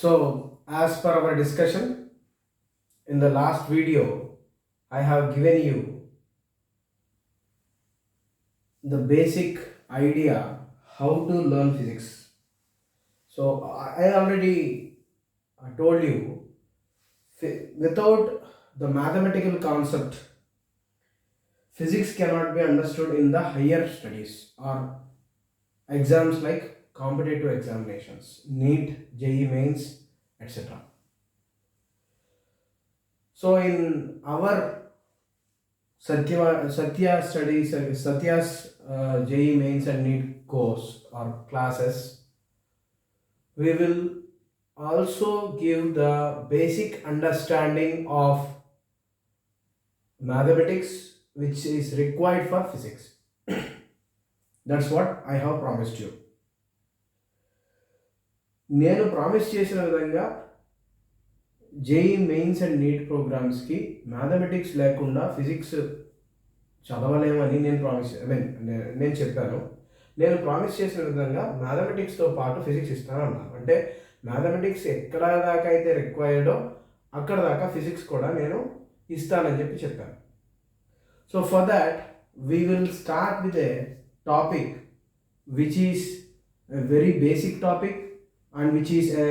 So, as per our discussion in the last video, I have given you the basic idea how to learn physics. So, I already told you without the mathematical concept, physics cannot be understood in the higher studies or exams like competitive examinations, NEET, JEE mains, etc. So, in our Satya's JEE mains and NEET course or classes, we will also give the basic understanding of mathematics which is required for physics. That's what I have promised you. నేను promise చేసిన విధంగా JEE mains and NEET ప్రోగ్రామ్స్కి mathematics లేకుండా physics చదవలేమని నేను చెప్పాను. నేను promise చేసిన విధంగా మ్యాథమెటిక్స్తో పాటు ఫిజిక్స్ ఇస్తానన్నాను. అంటే మ్యాథమెటిక్స్ ఎక్కడ దాకా అయితే రిక్వైర్డో అక్కడ దాకా ఫిజిక్స్ కూడా నేను ఇస్తానని చెప్పాను. So for that we will start with a topic which is a very basic topic and which is a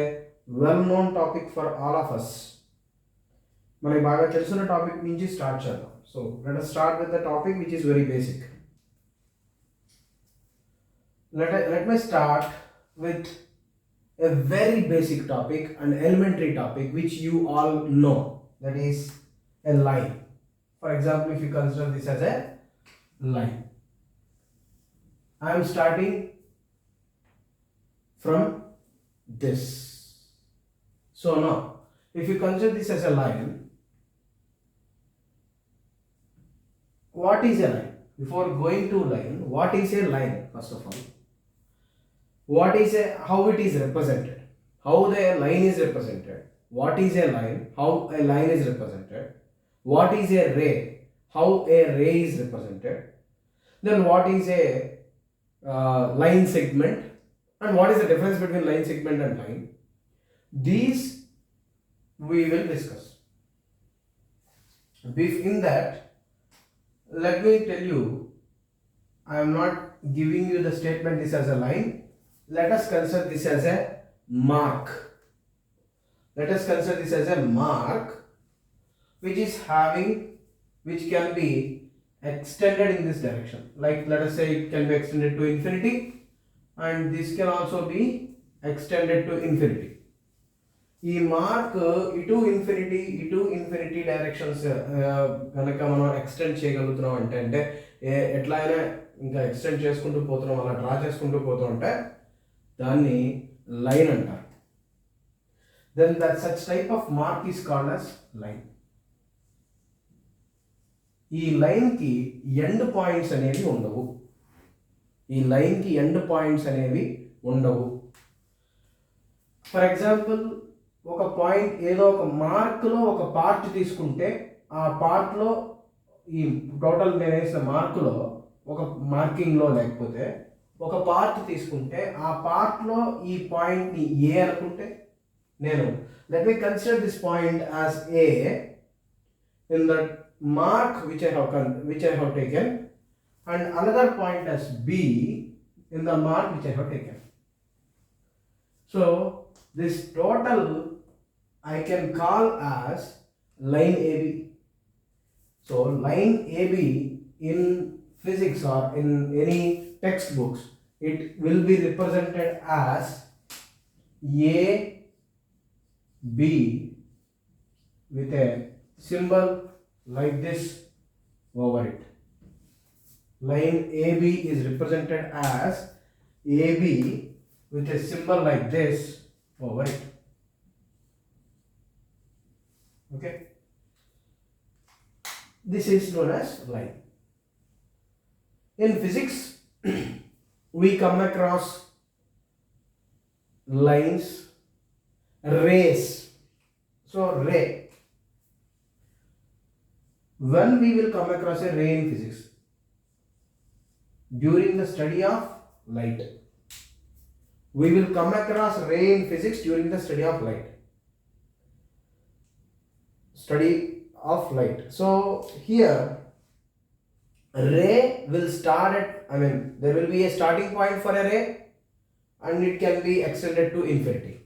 well known topic for all of us. మనకి బాగా తెలిసిన టాపిక్ నుంచి స్టార్ట్ చేద్దాం. So let us start with the topic which is very basic. Let me start with a very basic topic, an elementary topic which you all know, that is a line. For example, if you consider this as a line, I am starting from this. So now, if you consider this as a line, what is a line? Before going to line, what is a line first of all? How it is represented? How the line is represented? What is a line? How a line is represented? What is a ray? How a ray is represented? Then what is a line segment? And what is the difference between line segment and line? These we will discuss. In that, let me tell you, I am not giving you the statement this as a line. Let us consider this as a mark. Let us consider this as a mark which can be extended in this direction. Like let us say it can be extended to infinity, and this can also be extended to infinity. ఈ mark ఇటు infinity directions కనుక మనం extend చేయగలుగుతున్నాం అంటే ఎట్లా అయినా ఇంకా extend చేసుకుంటూ పోతున్నాం, అలా డ్రా చేసుకుంటూ పోతూ ఉంటే దాన్ని లైన్ అంటారు. Then that such type of mark is called as line. ఈ లైన్కి ఎండ్ పాయింట్స్ అనేవి ఉండవు. ఫర్ ఎగ్జాంపుల్, ఒక పాయింట్ ఏదో ఒక మార్క్లో ఒక పార్ట్ తీసుకుంటే ఆ పార్ట్లో ఈ టోటల్ నేను వేసిన మార్కులో ఒక మార్కింగ్లో లేకపోతే ఒక పార్ట్ తీసుకుంటే ఆ పార్ట్లో ఈ పాయింట్ని ఏ అనుకుంటే నేను let me consider this point as a in that mark which I have taken, and another point as B in the mark which I have taken. So this total I can call as line AB. So line AB in physics or in any textbooks, it will be represented as AB with a symbol like this over it. Line AB is represented as AB with a symbol like this over it. Okay, this is known as line. In physics we come across lines, rays. So ray, when we will come across a ray in physics? During the study of light. We will come across ray in physics during the study of light. So here ray will start at, there will be a starting point for a ray and it can be extended to infinity.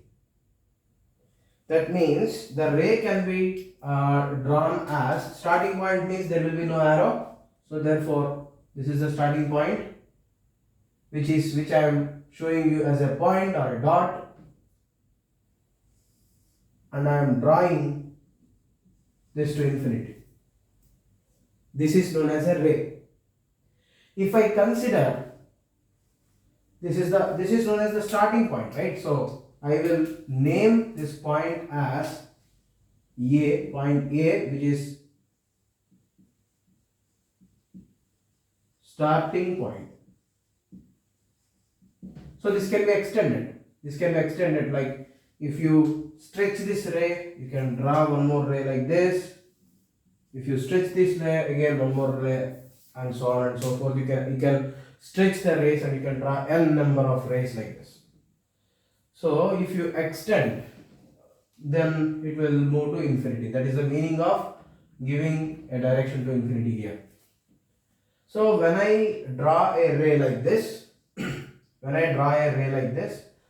That means the ray can be drawn as, starting point means there will be no arrow. So therefore this is the starting point, which I am showing you as a point or a dot, and I am drawing this to infinity. This is known as a ray. If I consider this is known as the starting point, right? So I will name this point as point A, which is starting point. So this can be extended. Like if you stretch this ray, you can draw one more ray like this. If you stretch this ray, again one more ray, and so on and so forth. You can stretch the rays and you can draw n number of rays like this. So if you extend, then it will move to infinity. That is the meaning of giving a direction to infinity here. So when I draw a ray like this,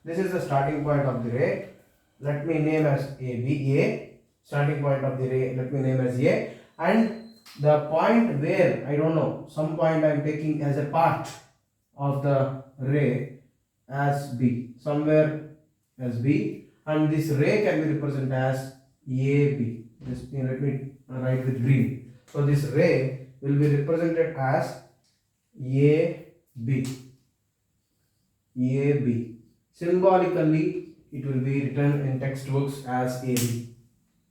this is the starting point of the ray. Let me name as A. Starting point of the ray, let me name as A. And the point where, I don't know, some point I am taking as a part of the ray as B, somewhere as B, and this ray can be represented as AB. Let me write with green. So this ray will be represented as AB. Symbolically, it will be written in textbooks as AB.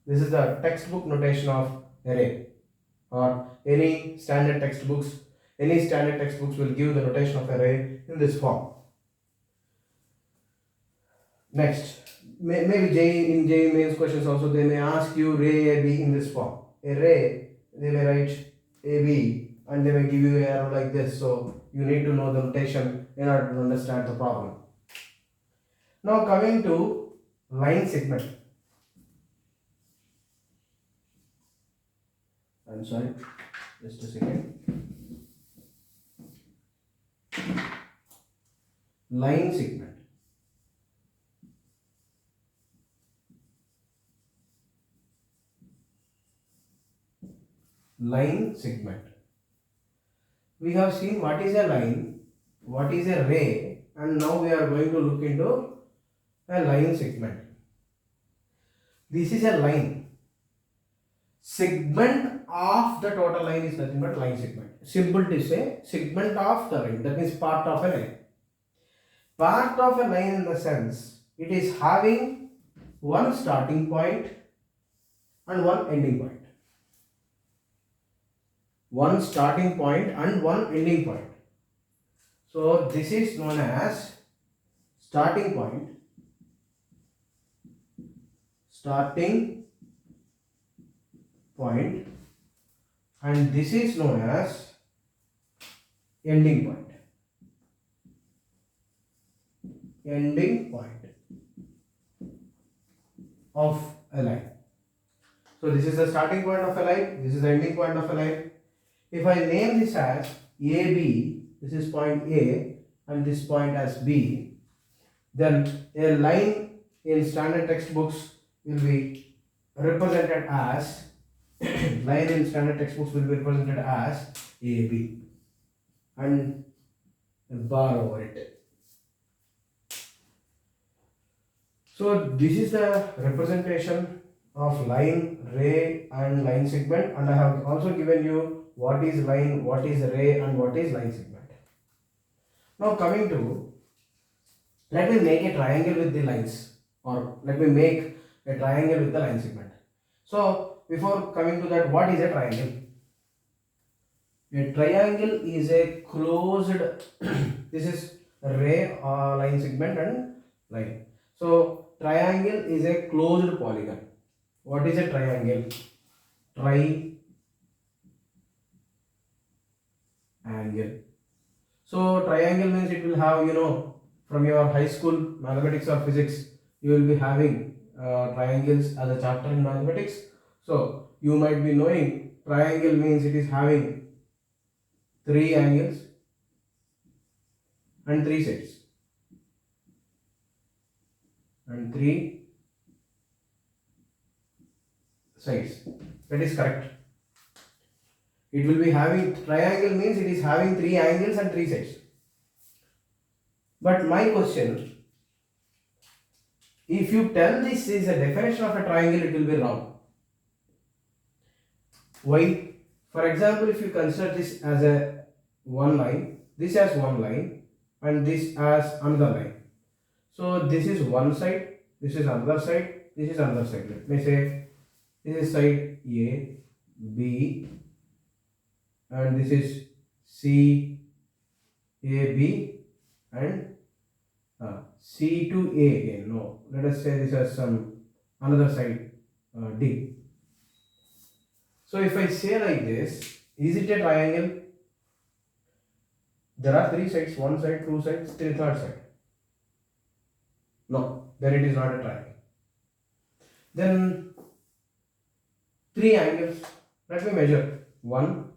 This is the textbook notation of array, or any standard textbooks. Any standard textbooks will give the notation of array in this form. Next, maybe in JEE mains questions also they may ask you ray AB in this form. A ray, they may write AB and they may give you an arrow like this. So you need to know the notation in order to understand the problem. Now coming to line segment. I'm sorry, just a second. Line segment. Line segment. We have seen what is a line, what is a ray, and now we are going to look into a line segment. This is a line. Segment of the total line is nothing but line segment. Simple to say, segment of the line, that means part of a line. Part of a line in the sense, it is having one starting point and one ending point. One starting point and one ending point. So this is known as starting point, and this is known as ending point. Ending point of a line. So this is the starting point of a line, this is the ending point of a line. If I name this as AB, this is point A and this point as B, then a line in standard textbooks will be represented as AB and a bar over it. So this is the representation of line, ray and line segment, and I have also given you what is line, what is ray and what is line segment. Now coming to, let me make a triangle with the lines, or let me make a triangle with the line segment. So before coming to that, what is a triangle? A triangle is a closed this is ray, line segment and line. So triangle is a closed polygon. What is a triangle? Triangle. So triangle means it will have, from your high school mathematics or physics, you will be having triangles as a chapter in mathematics. So you might be knowing triangle means it is having 3 angles and 3 sides and 3 sides. That is correct. It will be having, triangle means it is having 3 angles and 3 sides. But my question, if you tell this is a definition of a triangle, it will be wrong. Why? For example, if you consider this as a one line, this as one line and this as another line. So this is one side, this is another side, this is another side. Let me say this is side A, B, and this is C, A, B, and C to A again. No, let us say this as some another side D. So if I say like this, is it a triangle? There are 3 sides, one side, 2 sides, 3rd side. No, then it is not a triangle. Then 3 angles. Let me measure 1,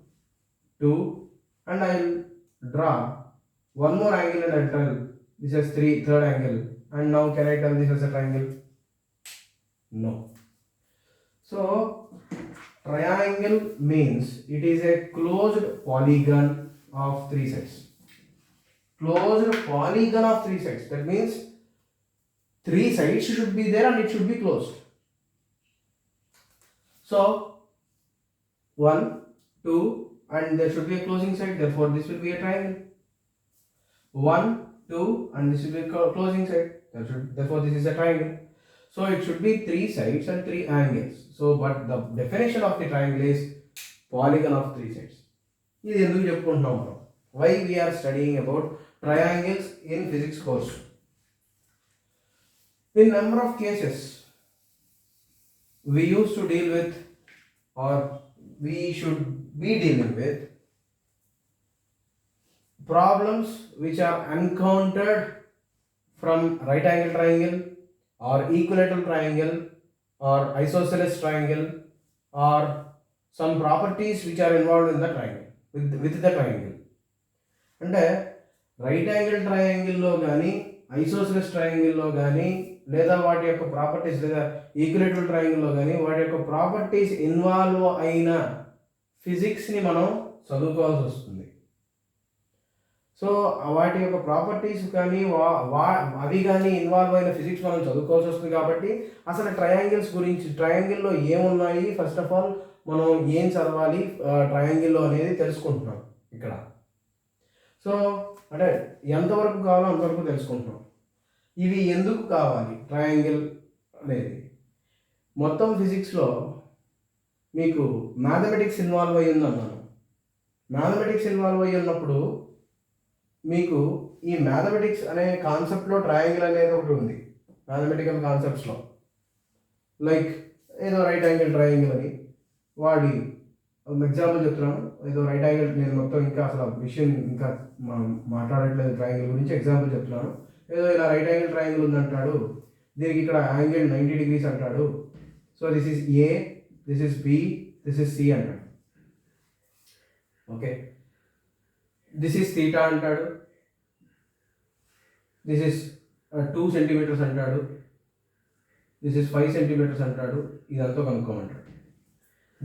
2, and I will draw one more angle and I will tell this is 3rd angle. And now can I tell this as a triangle? No. So triangle means it is a closed polygon of 3 sides. Closed polygon of 3 sides. That means 3 sides should be there and it should be closed. So 1, 2, and there should be a closing side. Therefore, this will be a triangle. 1, 2, and this will be a closing side. Therefore, this is a triangle. So it should be 3 sides and 3 angles. So, but the definition of the triangle is polygon of 3 sides. Why we are studying about triangles in physics course? In number of cases, we used to deal with, or we should be dealing with, problems which are encountered from right angle triangle or equilateral triangle or isosceles triangle or some properties which are involved in the triangle with the triangle. అంటే right angle ట్రయాంగిల్లో కానీ isosceles ట్రయాంగిల్లో కానీ లేదా వాటి యొక్క properties లేదా equilateral ట్రయాంగిల్లో కానీ వాటి యొక్క ప్రాపర్టీస్ ఇన్వాల్వ్ అయిన ఫిజిక్స్ని మనం చదువుకోవాల్సి వస్తుంది. సో వాటి యొక్క ప్రాపర్టీస్ కానీ అవి కానీ ఇన్వాల్వ్ అయిన ఫిజిక్స్ మనం చదువుకోవాల్సి వస్తుంది. కాబట్టి అసలు ట్రయాంగిల్స్ గురించి, ట్రయాంగిల్లో ఏమున్నాయి, ఫస్ట్ ఆఫ్ ఆల్ మనం ఏం చదవాలి ట్రయాంగిల్లో అనేది తెలుసుకుంటున్నాం ఇక్కడ. సో అంటే ఎంతవరకు కావాలో అంతవరకు తెలుసుకుంటున్నాం. ఇవి ఎందుకు కావాలి ట్రయాంగిల్ అనేది? మొత్తం ఫిజిక్స్లో మీకు మ్యాథమెటిక్స్ ఇన్వాల్వ్ అయ్యి ఉందన్నాను. మ్యాథమెటిక్స్ ఇన్వాల్వ్ అయ్యి ఉన్నప్పుడు మీకు ఈ మ్యాథమెటిక్స్ అనే కాన్సెప్ట్లో ట్రయాంగిల్ అనేది ఒకటి ఉంది మ్యాథమెటికల్ కాన్సెప్ట్స్లో. లైక్ ఏదో రైట్ యాంగిల్ ట్రయాంగిల్ అని వాడి ఎగ్జాంపుల్ చెప్తున్నాను. ఏదో రైట్ యాంగిల్, నేను మొత్తం ఇంకా అసలు విషయం ఇంకా మాట్లాడట్లేదు ట్రయాంగిల్ గురించి, ఎగ్జాంపుల్ చెప్తున్నాను. ఏదో ఇలా రైట్ యాంగిల్ ట్రయాంగిల్ ఉందంటాడు, దీనికి ఇక్కడ యాంగిల్ 90 degrees అంటాడు. So this is A, this is B, this is C అంటాడు. ఓకే, దిస్ ఈజ్ థీటా అంటాడు, దిస్ ఈజ్ 2 centimeters అంటాడు, దిస్ ఈజ్ 5 centimeters అంటాడు. ఇదంతా కనుక్కోమంటాడు.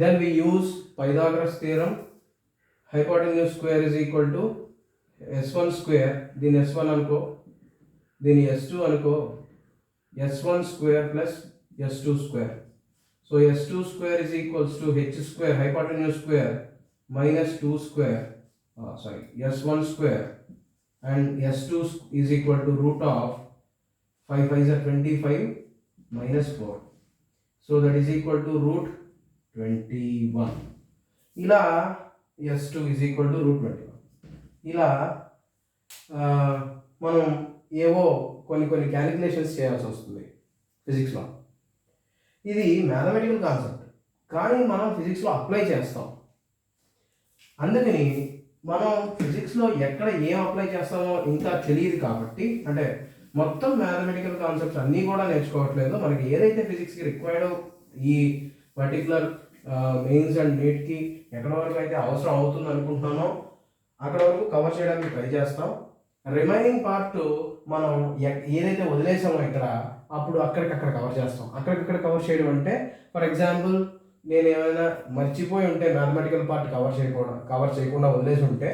Then we use Pythagoras theorem. Hypotenuse square is equal to S1 square. దీని S1 అనుకో, దీని S2 అనుకో. S1 square plus S2 square. So S2 square is equals to H square, hypotenuse square, minus 2 square. S1 square and S2 is equal to root of 5 5 is 25 minus 4. So that is equal to root 21. ఇలా S2 is equal to root 21. ఇలా మనం ఏవో కొన్ని calculations చేయాల్సి వస్తుంది ఫిజిక్స్లో. ఇది mathematical concept, కానీ మనం ఫిజిక్స్లో అప్లై చేస్తాం. అందుకని మనం ఫిజిక్స్లో ఎక్కడ ఏం అప్లై చేస్తామో ఇంకా తెలియదు కాబట్టి, అంటే మొత్తం మ్యాథమెటికల్ కాన్సెప్ట్స్ అన్నీ కూడా నేర్చుకోవట్లేదు. మనకి ఏదైతే ఫిజిక్స్కి రిక్వైర్డ్ ఈ పర్టికులర్ మెయిన్స్ అండ్ నీట్కి ఎక్కడ వరకు అయితే అవసరం అవుతుంది అనుకుంటున్నానో అక్కడ వరకు కవర్ చేయడానికి ట్రై చేస్తాం. రిమైనింగ్ పార్ట్ మనం ఏదైతే వదిలేసామో ఇక్కడ అప్పుడు అక్కడికక్కడ కవర్ చేస్తాం. అక్కడికక్కడ కవర్ చేయడం అంటే ఫర్ ఎగ్జాంపుల్ నేను ఏమైనా మర్చిపోయి ఉంటే మ్యాథమెటికల్ పార్ట్ కవర్ చేయకుండా వదిలేసి ఉంటే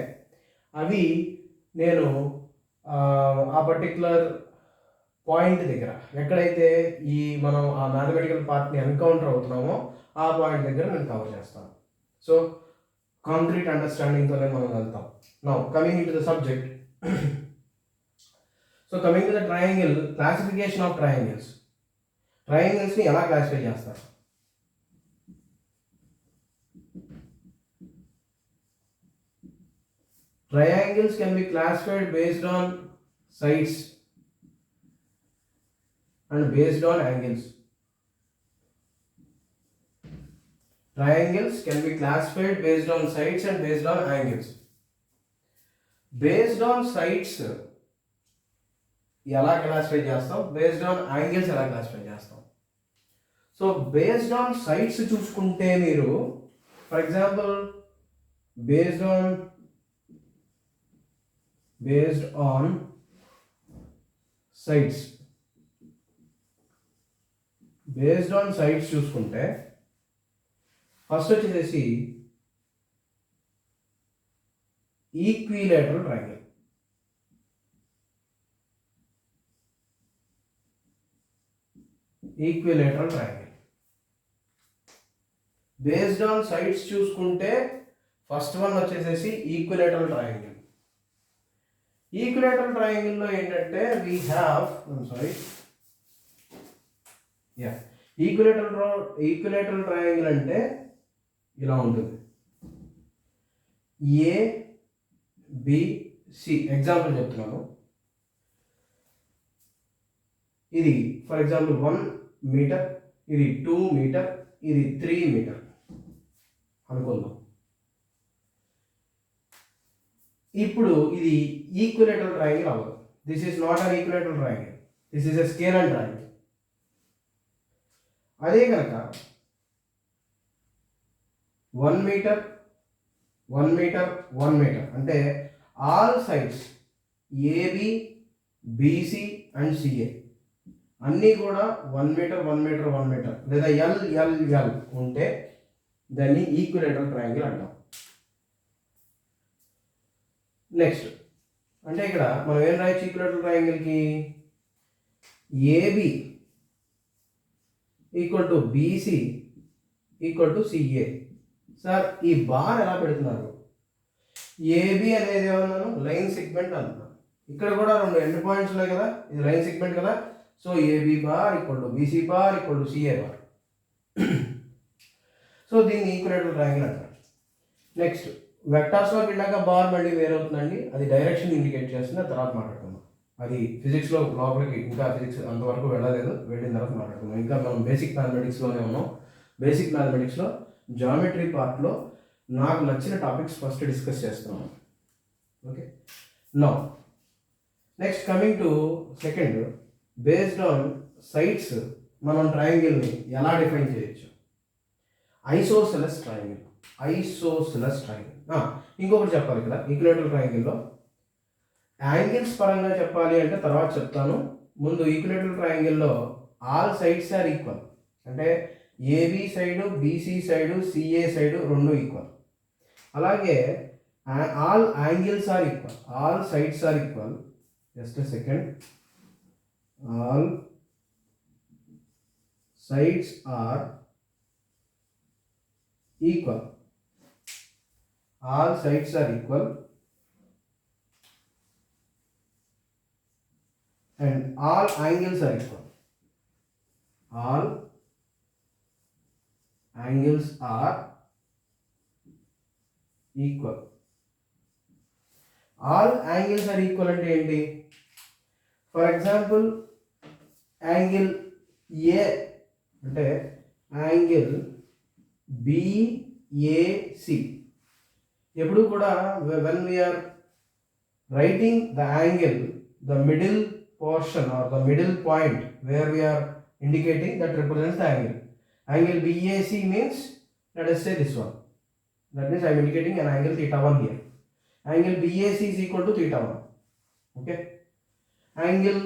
అవి నేను ఆ పర్టికులర్ పాయింట్ దగ్గర ఎక్కడైతే మనం ఆ మ్యాథమెటికల్ పార్ట్ని ఎన్కౌంటర్ అవుతున్నామో ఆ పాయింట్ దగ్గర నేను కవర్ చేస్తాను. సో కాంక్రీట్ అండర్స్టాండింగ్తోనే మనం వెళ్తాం. Now coming to the subject. So coming to the triangle, classification of triangles. ట్రయాంగిల్స్ని ఎలా క్లాసిఫై చేస్తారు? Triangles can be classified based on sides and based on angles. Triangles can be classified based on sides and based on angles. Based on sides ఎలా classify చేస్తాం, based on angles ఎలా classify చేస్తాం. So based on sides చూసుకుంటే మీరు for example based on sides చూసుకుంటే first వచ్చేసి equilateral triangle. Based on sides చూసుకుంటే first one వచ్చేసేసి ఈక్విలేటరల్ ట్రయాంగిల్. ఈక్విలేటరల్ ట్రయాంగిల్లో ఏంటంటే ఈక్విలేటరల్ ట్రయాంగిల్ అంటే ఇలా ఉంటుంది. ABC ఎగ్జాంపుల్ చెప్తున్నాను. ఇది ఫర్ ఎగ్జాంపుల్ 1 మీటర్, ఇది 2 మీటర్, ఇది 3 మీటర్ అనుకుందాం. ఇప్పుడు ఇది ఈక్విలేటరల్ ట్రయాంగిల్ అవ్వదు. This is not an equilateral triangle, this is a scalar triangle. అదే కనుక 1 మీటర్ 1 మీటర్ 1 మీటర్ అంటే all sides AB BC and CA అన్నీ కూడా 1 మీటర్ 1 మీటర్ 1 మీటర్ లేదా ఎల్ ఉంటే దాన్ని ఈక్విలేటరల్ ట్రయాంగిల్ అంటాం. నెక్స్ట్ అంటే ఇక్కడ మనం ఏం రాయొచ్చు ఈక్విలేటరల్ ట్రయాంగిల్కి? AB equal to BC equal to CA. Sir ఈ బార్ ఎలా పెడుతున్నారు? ఏబి అనేది ఏమన్నాను? లైన్ సెగ్మెంట్ అంటున్నాను. ఇక్కడ కూడా 2 ఎండ్ పాయింట్స్ ఉన్నాయి కదా, ఇది లైన్ సెగ్మెంట్ కదా. So AB bar equal to BC bar equal to CA bar. So దీన్ని ఈక్విలేటరల్ ట్రయాంగిల్ అంటారు. నెక్స్ట్ వెక్టార్స్లోకి వెళ్ళాక బార్ మళ్ళీ వేరే అవుతుందండి, అది డైరెక్షన్ ఇండికేట్ చేస్తుంది. తర్వాత మాట్లాడుకుందాం. అది ఫిజిక్స్లో లోపలికి ఇంకా ఫిజిక్స్ అంతవరకు వెళ్ళలేదు, వెళ్ళిన తర్వాత మాట్లాడుకుందాం. ఇంకా మనం బేసిక్ మ్యాథమెటిక్స్లోనే ఉన్నాం. బేసిక్ మ్యాథమెటిక్స్లో జామెట్రీ పార్ట్లో నాకు నచ్చిన టాపిక్స్ ఫస్ట్ డిస్కస్ చేస్తున్నాం. Okay, now next coming to second, based on sides మనం ట్రయాంగిల్ని ఎలా డిఫైన్ చేయొచ్చు? Isosceles triangle. ఇంకొకటి చెప్పాలి ఇక్కడ ఈక్విలేటరల్ ట్రయాంగిల్లో. యాంగిల్స్ పరంగా చెప్పాలి అంటే తర్వాత చెప్తాను. ముందు ఈక్విలేటరల్ ట్రయాంగిల్లో ఆల్ సైడ్స్ ఆర్ ఈక్వల్, అంటే AB side BC side CA side రెండు ఈక్వల్. అలాగే all angles are equal, all sides are equal. Just a second. All sides are equal, all sides are equal and all angles are equal. All angles are equal. All angles are equal అంటే ఏంటి? For example angle A అంటే angle BAC ఎప్పుడు కూడా when we are writing the angle, the middle portion or the middle point where we are indicating that represents the angle. Angle BAC means, let us say this one. That means I am indicating an angle theta 1 here. Angle BAC is equal to theta 1. Okay. Angle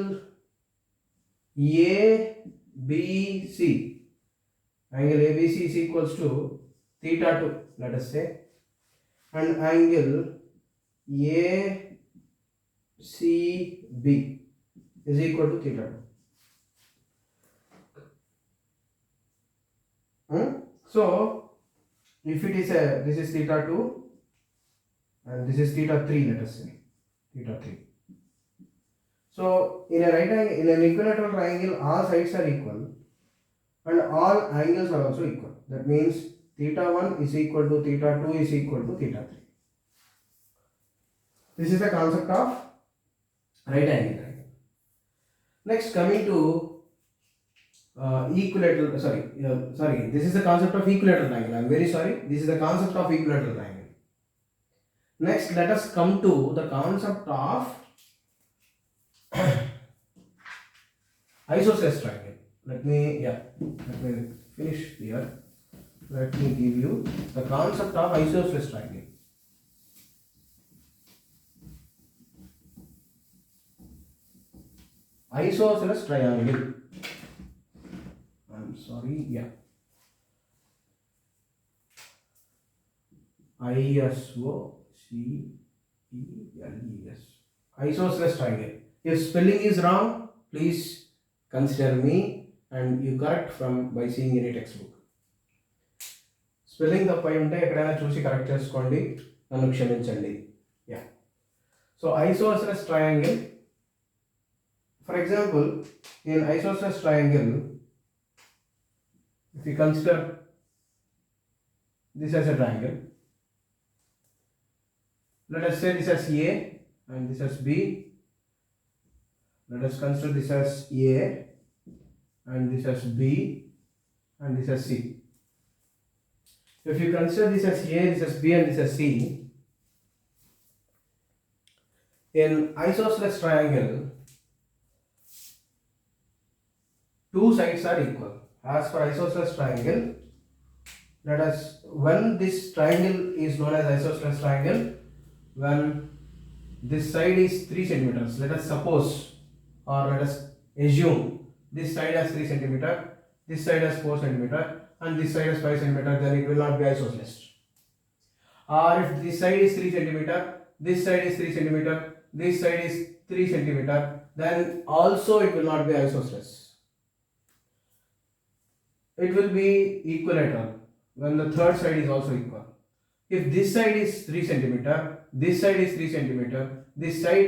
ABC. Angle ABC is equals to theta 2, let us say. And angle ACB is equal to theta 2. So if it is this is theta 2 and this is theta 3, let us say theta 3. So in a right angle, in an equilateral triangle, all sides are equal and all angles are also equal. That means theta 1 is equal to theta 2 is equal to theta 3. This is the concept of right angle triangle. Next, coming to equilateral, this is the concept of equilateral triangle. I am very sorry. This is the concept of equilateral triangle. Next, let us come to the concept of isosceles triangle. Let me finish here. Let me give you the concept of isosceles triangle. Isosceles triangle. I'm sorry, yeah. ISOCELES. Isosceles triangle. If spelling is wrong, please consider me and you correct by seeing any textbook. Spelling తప్పు అయి ఉంటే ఎక్కడైనా చూసి correct చేసుకోండి, నన్ను క్షమించండి. Yeah. So isosceles triangle, for example, in isosceles triangle, if you consider this as a triangle, let us say this as A and this as B. Let us consider this as A and this as B and this as C. If you consider this as A, this as B and this as C, in isosceles triangle, two sides are equal. As for isosceles triangle, when this triangle is known as isosceles triangle, when this side is 3 centimeters, let us suppose or let us assume this side has 3 centimeter, this side has 4 centimeter and this side has 5 centimeter, then it will not be isosceles. Or if this side is 3 centimeter, this side is 3 centimeter, this side is 3 centimeter, then also it will not be isosceles. It will be equilateral when the third side is also equal. If this side is 3 centimeter, this side is 3 centimeter, this side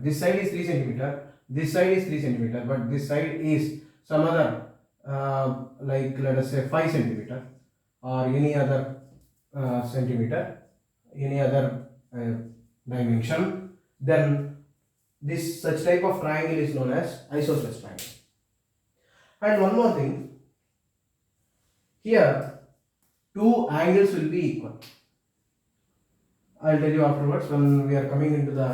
this side is 3 centimeter, this side is 3 centimeter, but this side is some other like let us say 5 centimeter or any other centimeter, any other dimension, then this such type of triangle is known as isosceles triangle. And one more thing, here two angles will be equal. I'll tell you afterwards when we are coming into the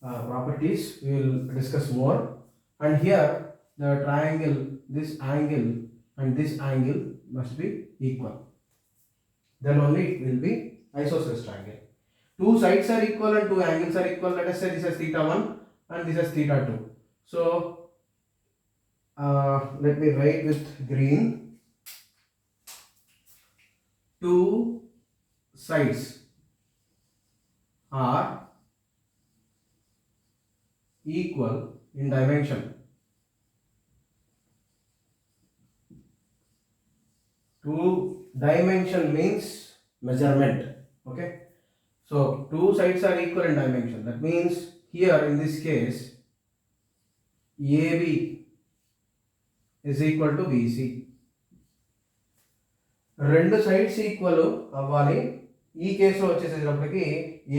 properties, we will discuss more. And here the triangle, this angle and this angle must be equal, then only it will be isosceles triangle. Two sides are equal and two angles are equal. Let us say this is theta 1 and this is theta 2. So let me write with green. Two sides are equal in dimension. Two dimension means measurement. Okay. So two sides are equal in dimension. That means here in this case AB is equal to BC. రెండు sides equal అవ్వాలి. ఈ కేసులో వచ్చేసేటప్పటికి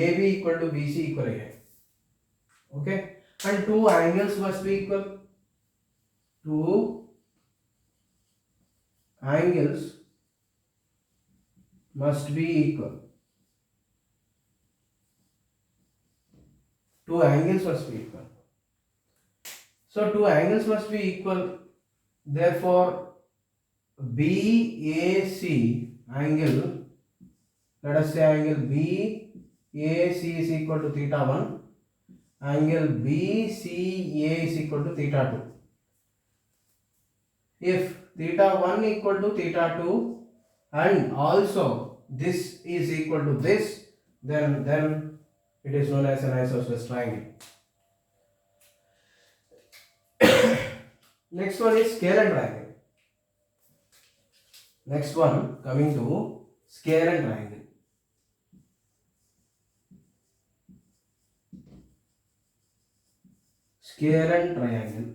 AB equal to BC equal అయ్యాయి. Okay. And two angles must be equal. Two must be equal. Two angles must be equal. So two angles must be equal. Therefore, BAC angle, let us say angle BAC is equal to theta 1, angle BCA is equal to theta 2. If theta 1 equal to theta 2 and also this is equal to this, then it is known as an isosceles triangle. Next one is scale and triangle. Next one coming to scale and triangle. Scale and triangle.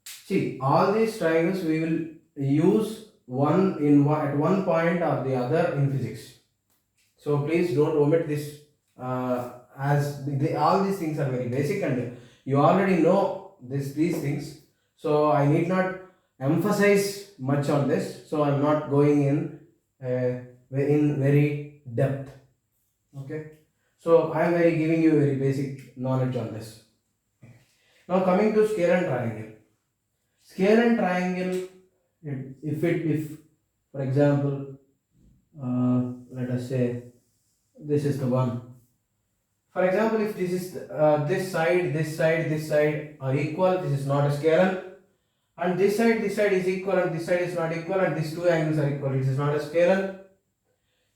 See, all these triangles we will use at one point or the other in physics. So please don't omit this, as all these things are very basic and you already know these things. So I need not emphasize much on this. So I am not going in very depth. Okay. So I am giving you very basic knowledge on this. Now coming to scale and triangle. Scale and triangle, if for example, let us say this is the one. For example, if this is this side are equal, this is not a scalar, and this side is equal and this side is not equal, and these two angles are equal, this is not a scalar.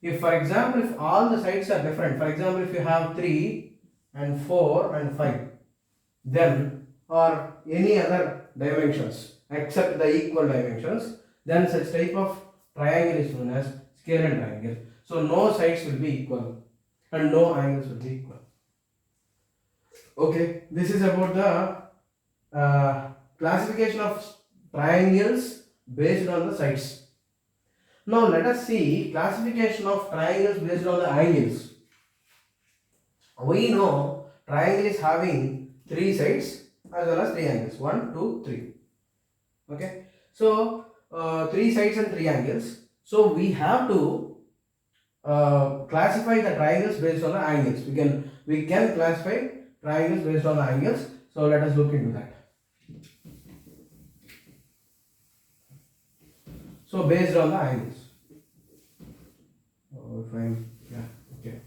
If for example, if all the sides are different, for example, if you have 3 and 4 and 5, then or any other dimensions except the equal dimensions, then such type of triangle is known as scale and triangle. So no sides will be equal and no angles will be equal. Okay, this is about the classification of triangles based on the sides. Now let us see classification of triangles based on the angles. We know triangle is having 3 sides as well as 3 angles, 1, 2, 3. Okay, so 3 sides and 3 angles. So we have to classify the triangles based on the angles. We can classify triangles based on the angles. So let us look into that. So based on the angles. If I'm okay.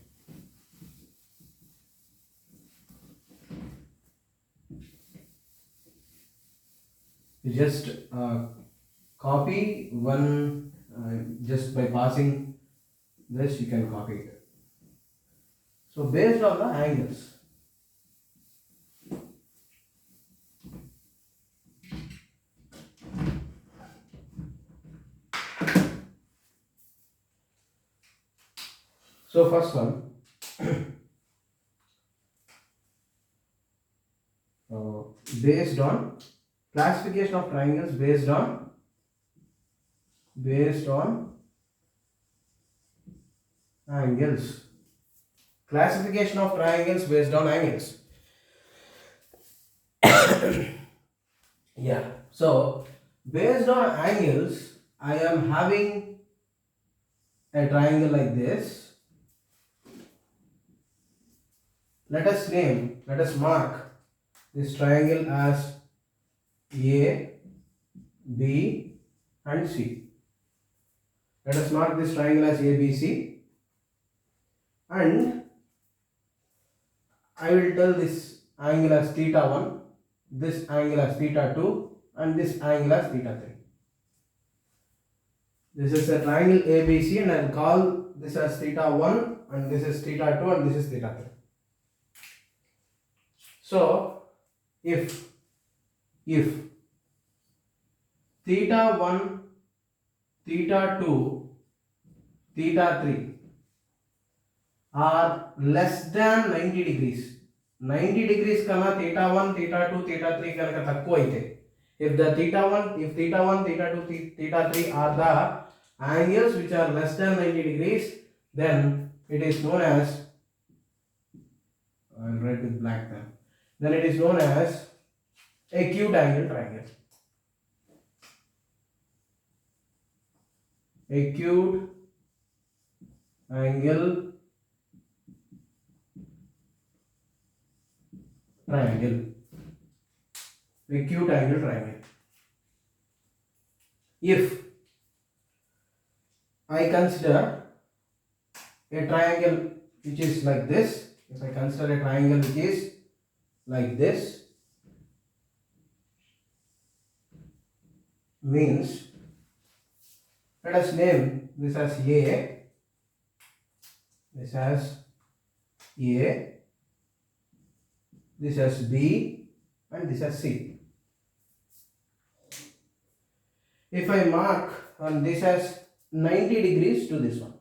You just copy one, just by passing this you can copy it. So based on the angles. So first one, based on classification of triangles based on angles. Classification of triangles based on angles. Yeah. So based on angles, I am having a triangle like this. Let us mark this triangle as A, B and C. Let us mark this triangle as ABC, and I will tell this angle as theta 1, this angle as theta 2 and this angle as theta 3. This is a triangle ABC and I will call this as theta 1 and this is theta 2 and this is theta 3. So if theta 1, theta 2, theta 3 are less than 90 degrees. 90 degrees kana theta 1, theta 2, theta 3 kanaka takku aite. If theta 1, theta 2, theta 3 are the angles which are less than 90 degrees, then it is known as, I will write with black then it is known as acute angle triangle. Acute angle triangle, acute angle triangle. If I consider a triangle which is like this, if I consider a triangle which is like this, means let us name this as A, this as A, this as B, and this as C. If I mark on this as 90 degrees to this one,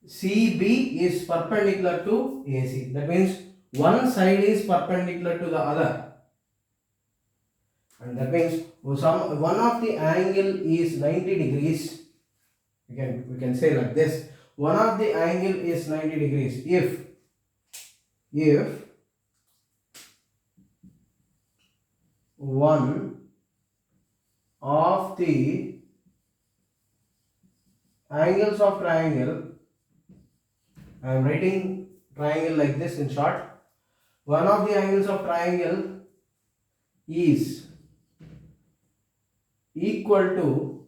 CB is perpendicular to AC. That means one side is perpendicular to the other, and that means one of the angle is 90 degrees. We can say like this: one of the angle is 90 degrees if one of the angles of triangle, I am writing triangle like this in short, one of the angles of triangle is equal to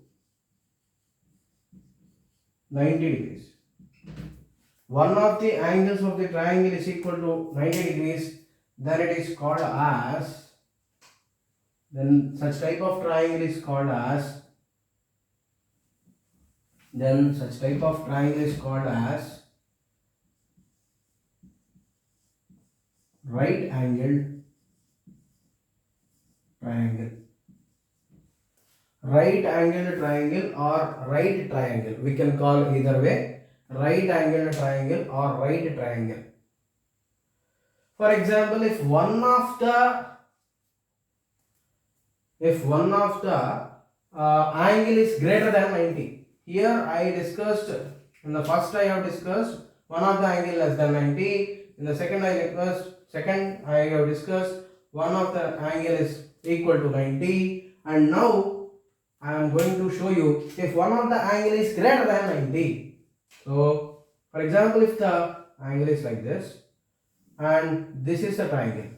90 degrees. One of the angles of the triangle is equal to 90 degrees, then it is called as, then such type of triangle is called as, right angled triangle. Right angled triangle or right triangle, we can call either way, right angled triangle or right triangle. For example, if one of the angle is greater than 90, here I discussed, in the first I have discussed one of the angle less than 90, in the second I have discussed one of the angle is equal to 90, and now I am going to show you if one of the angle is greater than 90. So for example, if the angle is like this and this is the triangle,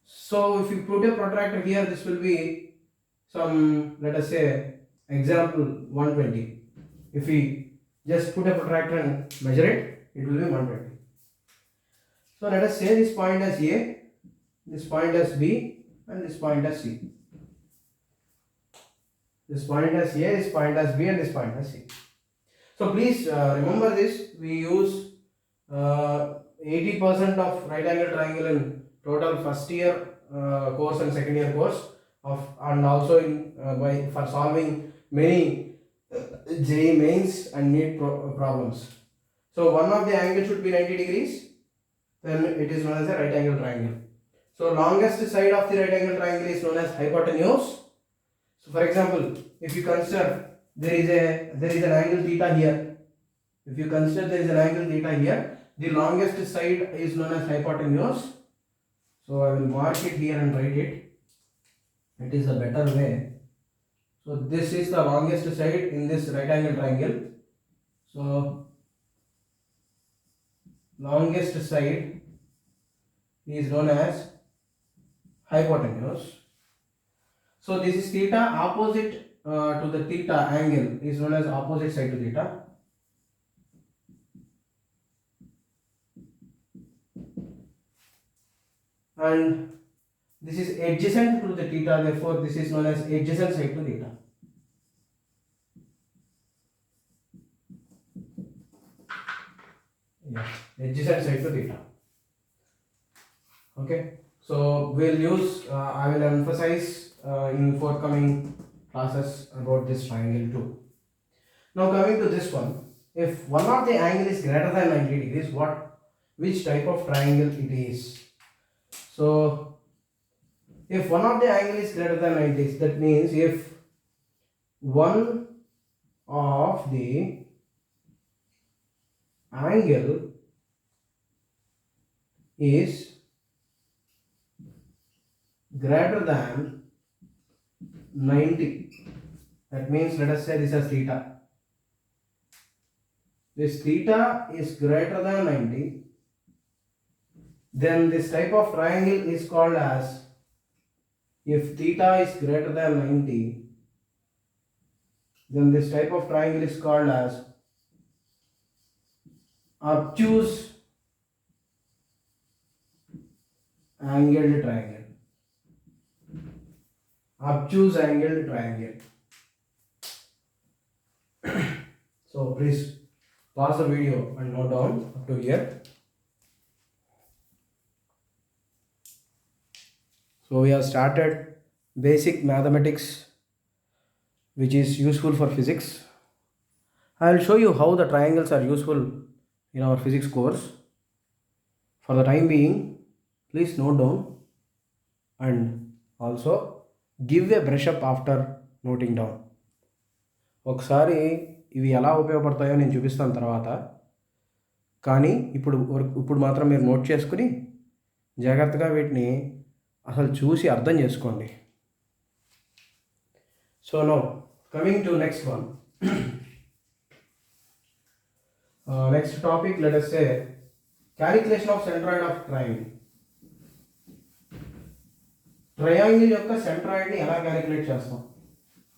so if you put a protractor here, this will be some, let us say example 120. If we just put a protractor and measure it, it will be 120. So let us say this point as A, this point as B, and this point as C. This point as A, this point as B, and this point as C. So please remember this. We use 80% of right angle triangle in total first year course and second year course and also in for solving many JEE mains and NEET problems. So one of the angle should be 90 degrees, then it is known as a right angle triangle. So longest side of the right angle triangle is known as hypotenuse. So for example, if you consider there is an angle theta here. If you consider there is an angle theta here, the longest side is known as hypotenuse. So I will mark it here and write it. It is a better way. So this is the longest side in this right angle triangle. So longest side is known as hypotenuse. So this is theta, opposite to the theta angle is known as opposite side to theta. And this is adjacent to the theta, therefore this is known as adjacent side to theta. Yeah, adjacent side to theta. Okay, so we'll use, I will emphasize in forthcoming classes about this triangle too. Now coming to this one, if one of the angle is greater than 90 degrees, which type of triangle it is? So if one of the angle is greater than 90, that means if one of the angle is greater than 90, that means let us say this as theta. this theta is greater than 90, then this type of triangle is called as, if theta is greater than 90, then this type of triangle is called as obtuse angled triangle. Obtuse angled triangle. So please pause the video and note down up to here. So we have started basic mathematics, which is useful for physics. I will show you how the triangles are useful in our physics course. For the time being, please note down and also give a brush up after noting down. ఒకసారి ఇవి ఎలా ఉపయోగపడతాయో నేను చూపిస్తాను తర్వాత, కానీ ఇప్పుడు మాత్రం మీరు నోట్ చేసుకుని జాగ్రత్తగా వీటిని అసలు చూసి అర్థం చేసుకోండి. So now coming to next one. Next topic, let us say calculation of centroid of triangle. Triangle యొక్క సెంట్రాయిడ్ ని ఎలా క్యాలిక్యులేట్ చేస్తాం?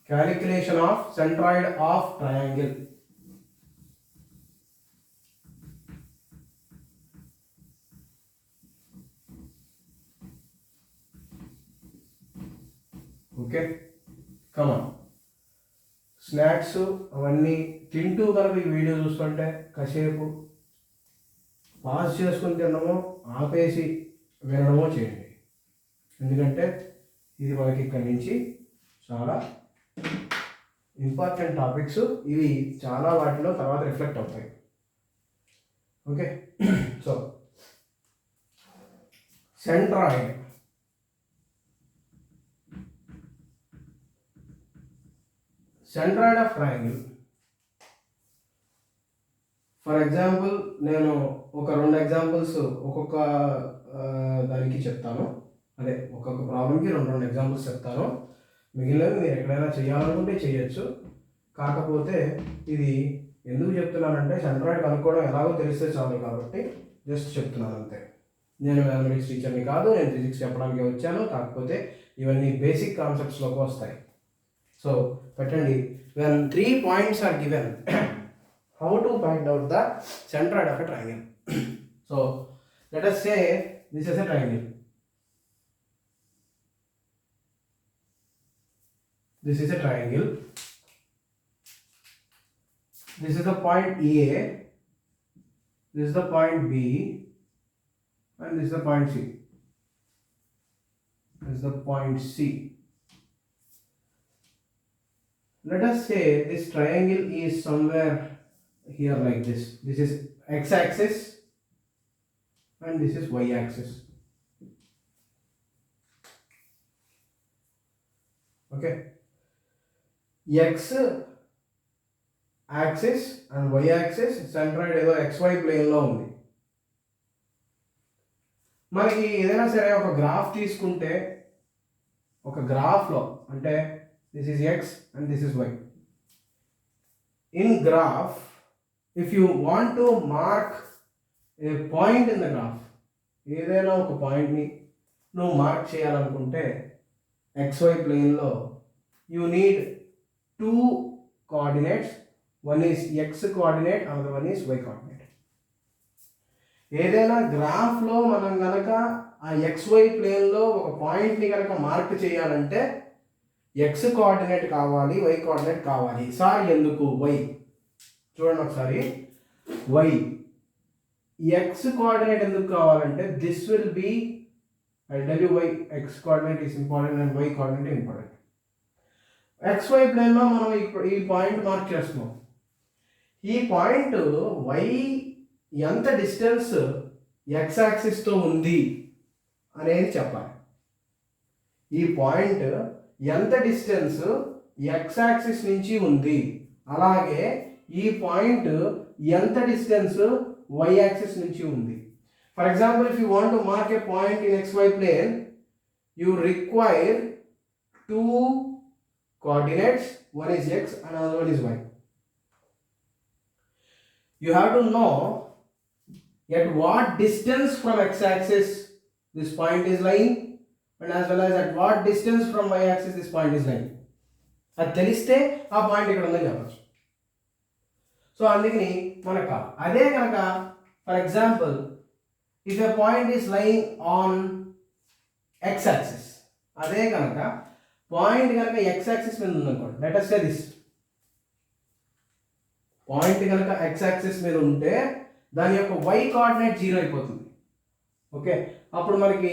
Calculation of centroid of triangle. Okay, come on. Snacks అవన్నీ తింటూ కనుక ఈ వీడియో చూస్తుంటే కాసేపు పాజ్ చేసుకుని తినడమో ఆపేసి వినడమో చేయండి, ఎందుకంటే ఇది మనకి ఇక్కడి నుంచి చాలా ఇంపార్టెంట్ టాపిక్స్. ఇవి చాలా వాటిలో తర్వాత రిఫ్లెక్ట్ అవుతాయి. Okay, so centroid. Centroid of triangle. For example నేను ఒక 2 ఎగ్జాంపుల్స్ ఒక్కొక్క దానికి చెప్తాను. అదే ఒక్కొక్క ప్రాబ్లంకి 2 ఎగ్జాంపుల్స్ చెప్తాను. మిగిలినవి మీరు ఎక్కడైనా చేయాలనుకుంటే చేయొచ్చు. కాకపోతే ఇది ఎందుకు చెప్తున్నానంటే సెంట్రాయిడ్ కనుక్కోవడం ఎలాగో తెలిస్తే చాలు కాబట్టి జస్ట్ చెప్తున్నాను అంతే. నేను మ్యాథమెటిక్స్ టీచర్ని కాదు, నేను ఫిజిక్స్ చెప్పడానికి వచ్చాను. కాకపోతే ఇవన్నీ బేసిక్ కాన్సెప్ట్స్లోకి వస్తాయి. సో పెట్టండి, when 3 points are given, how to find out the centroid of a triangle. So let us say this is a triangle. This is a triangle. This is the point A, this is the point B, and this is the point C. This is the point C. Let us say this triangle is somewhere here like this. This is x-axis and this is y-axis. Okay. X-axis and y-axis centroid ఏదో xy plane లో ఉంది. మనకి ఏదైనా సరే ఒక graph తీసుకుంటే, ఒక గ్రాఫ్లో అంటే this is x and this is y. In graph, if you want to mark a point in the graph, ఏదైనా ఒక పాయింట్ని నువ్వు మార్క్ చేయాలనుకుంటే xy ప్లేన్లో you need 2 coordinates. One is x coordinate, another one is y coordinate. ఏదైనా గ్రాఫ్లో మనం కనుక ఆ xy ప్లేన్లో ఒక పాయింట్ని కనుక మార్క్ చేయాలంటే ఎక్స్ కోఆర్డినేట్ కావాలి, వై కోఆర్డినేట్ కావాలి. సార్ ఎందుకు వై? చూడండి ఒకసారి, వై ఎక్స్ కోఆర్డినేట్ ఎందుకు కావాలంటే this will be, I tell you why X coordinate is important and Y coordinate important. XY ప్లేన్లో మనం ఈ పాయింట్ మార్క్ చేస్తున్నాం. ఈ పాయింట్ వై ఎంత డిస్టెన్స్ ఎక్స్ యాక్సిస్తో ఉంది అనేది చెప్పాలి. ఈ పాయింట్ ఎంత డిస్టెన్స్ ఎక్స్ యాక్సిస్ నుంచి ఉంది, అలాగే ఈ పాయింట్ ఎంత డిస్టెన్స్ వై యాక్సిస్ నుంచి ఉంది. For example, if you want to mark a point in XY plane, you require 2 coordinates, one is x and another one is y. you have to know at what distance from x-axis this point is lying and as well as at what distance from y-axis this point is lying. అది తెలిస్తే ఆ point ఇక్కడ ఉందని చెప్పచ్చు. So అందుకని మనకు అదే కనుక for example if a point is lying on x-axis, అదే కనుక పాయింట్ కనుక x-axis మీద ఉందనుకోండి, let us say this point కనుక x-axis మీద ఉంటే దాని యొక్క y కోఆర్డినేట్ 0 అయిపోతుంది. ఓకే, అప్పుడు మనకి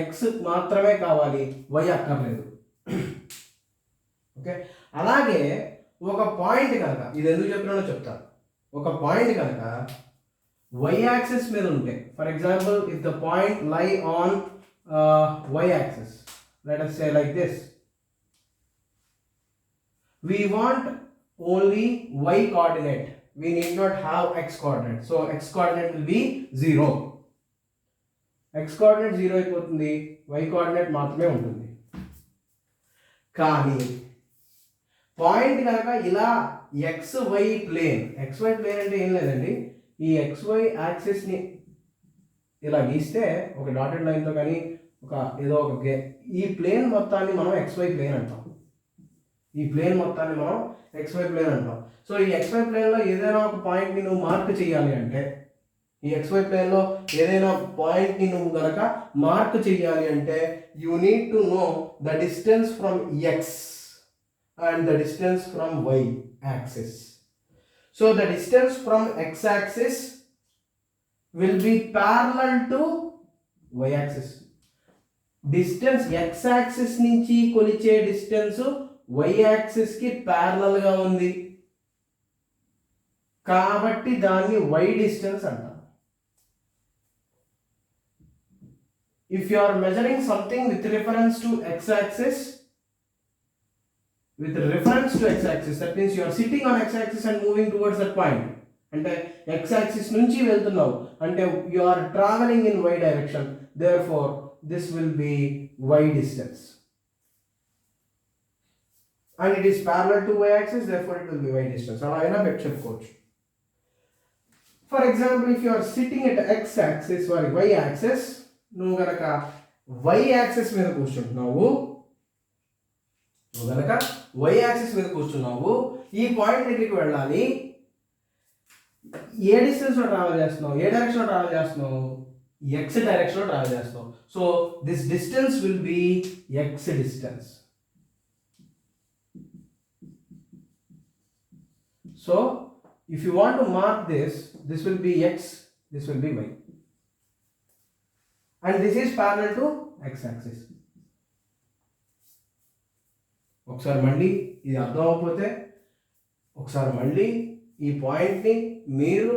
x మాత్రమే కావాలి, y అక్కర్లేదు. ఓకే, అలాగే ఒక పాయింట్ కనుక, ఇది ఎందుకు చెప్పినానో చెప్తాను. ఒక పాయింట్ కనుక y యాక్సిస్ మీద ఉంటే, for example if the point lie on y axis, let us say like this, we want only y coordinate, we need not have x coordinate, so x coordinate will be 0. x coordinate 0 అయిపోతుంది, y coordinate మాత్రమే ఉంటుంది. కానీ point కనుక ఇలా xy plane, xy plane అంటే ఏం లేదండి, ఈ xy యాక్సిస్ని ఇలా గీస్తే ఒక డాటెడ్ లైన్తో కానీ ఒక ఏదో ఒక ఈ ప్లేన్ మొత్తాన్ని మనం xy ప్లేన్ అంటాం. ఈ ప్లేన్ మొత్తాన్ని మనం xy ప్లేన్ అంటాం. సో ఈ xy ప్లేన్లో ఏదైనా ఒక పాయింట్ని నువ్వు మార్క్ చేయాలి అంటే, ఈ xy ప్లేన్లో ఏదైనా పాయింట్ని నువ్వు కనుక మార్క్ చేయాలి అంటే you need to know the distance from x and the distance from y axis. So the distance from x axis will be parallel to y axis. Distance x axis నుంచి కొలిచే distance y axis కి parallel గా ఉంది కాబట్టి దాన్ని y distance అంటారు. If you are measuring something with reference to x axis, with reference to x-axis, that means you are sitting on x-axis and moving towards that point. అంటే x-axis నుంచి వెళ్తున్నావు అంటే you are traveling in y direction, therefore this will be y distance, and it is parallel to y-axis, therefore it will be y distance. అలా అయినా చెప్పుకోవచ్చు. For example, if you are sitting at x-axis or y-axis, నువ్వు కనుక y-axis మీద కూర్చుంటున్నావు, నువ్వు కనుక y axis మీద కూర్చున్నావు, ఈ పాయింట్ దగ్గరికి వెళ్ళాలి, ఏ డిస్టెన్స్లో ట్రావెల్ చేస్తున్నావు, ఏ డైరెక్షన్లో ట్రావెల్ చేస్తున్నావు, x డైరెక్షన్లో ట్రావెల్ చేస్తున్నావు. So this distance will be x distance. So if you want to mark this will B x, this will B y, and this is parallel to x axis. ఒకసారి మళ్ళీ ఇది అర్థం అవ్వకపోతే ఒకసారి మళ్ళీ ఈ పాయింట్ని మీరు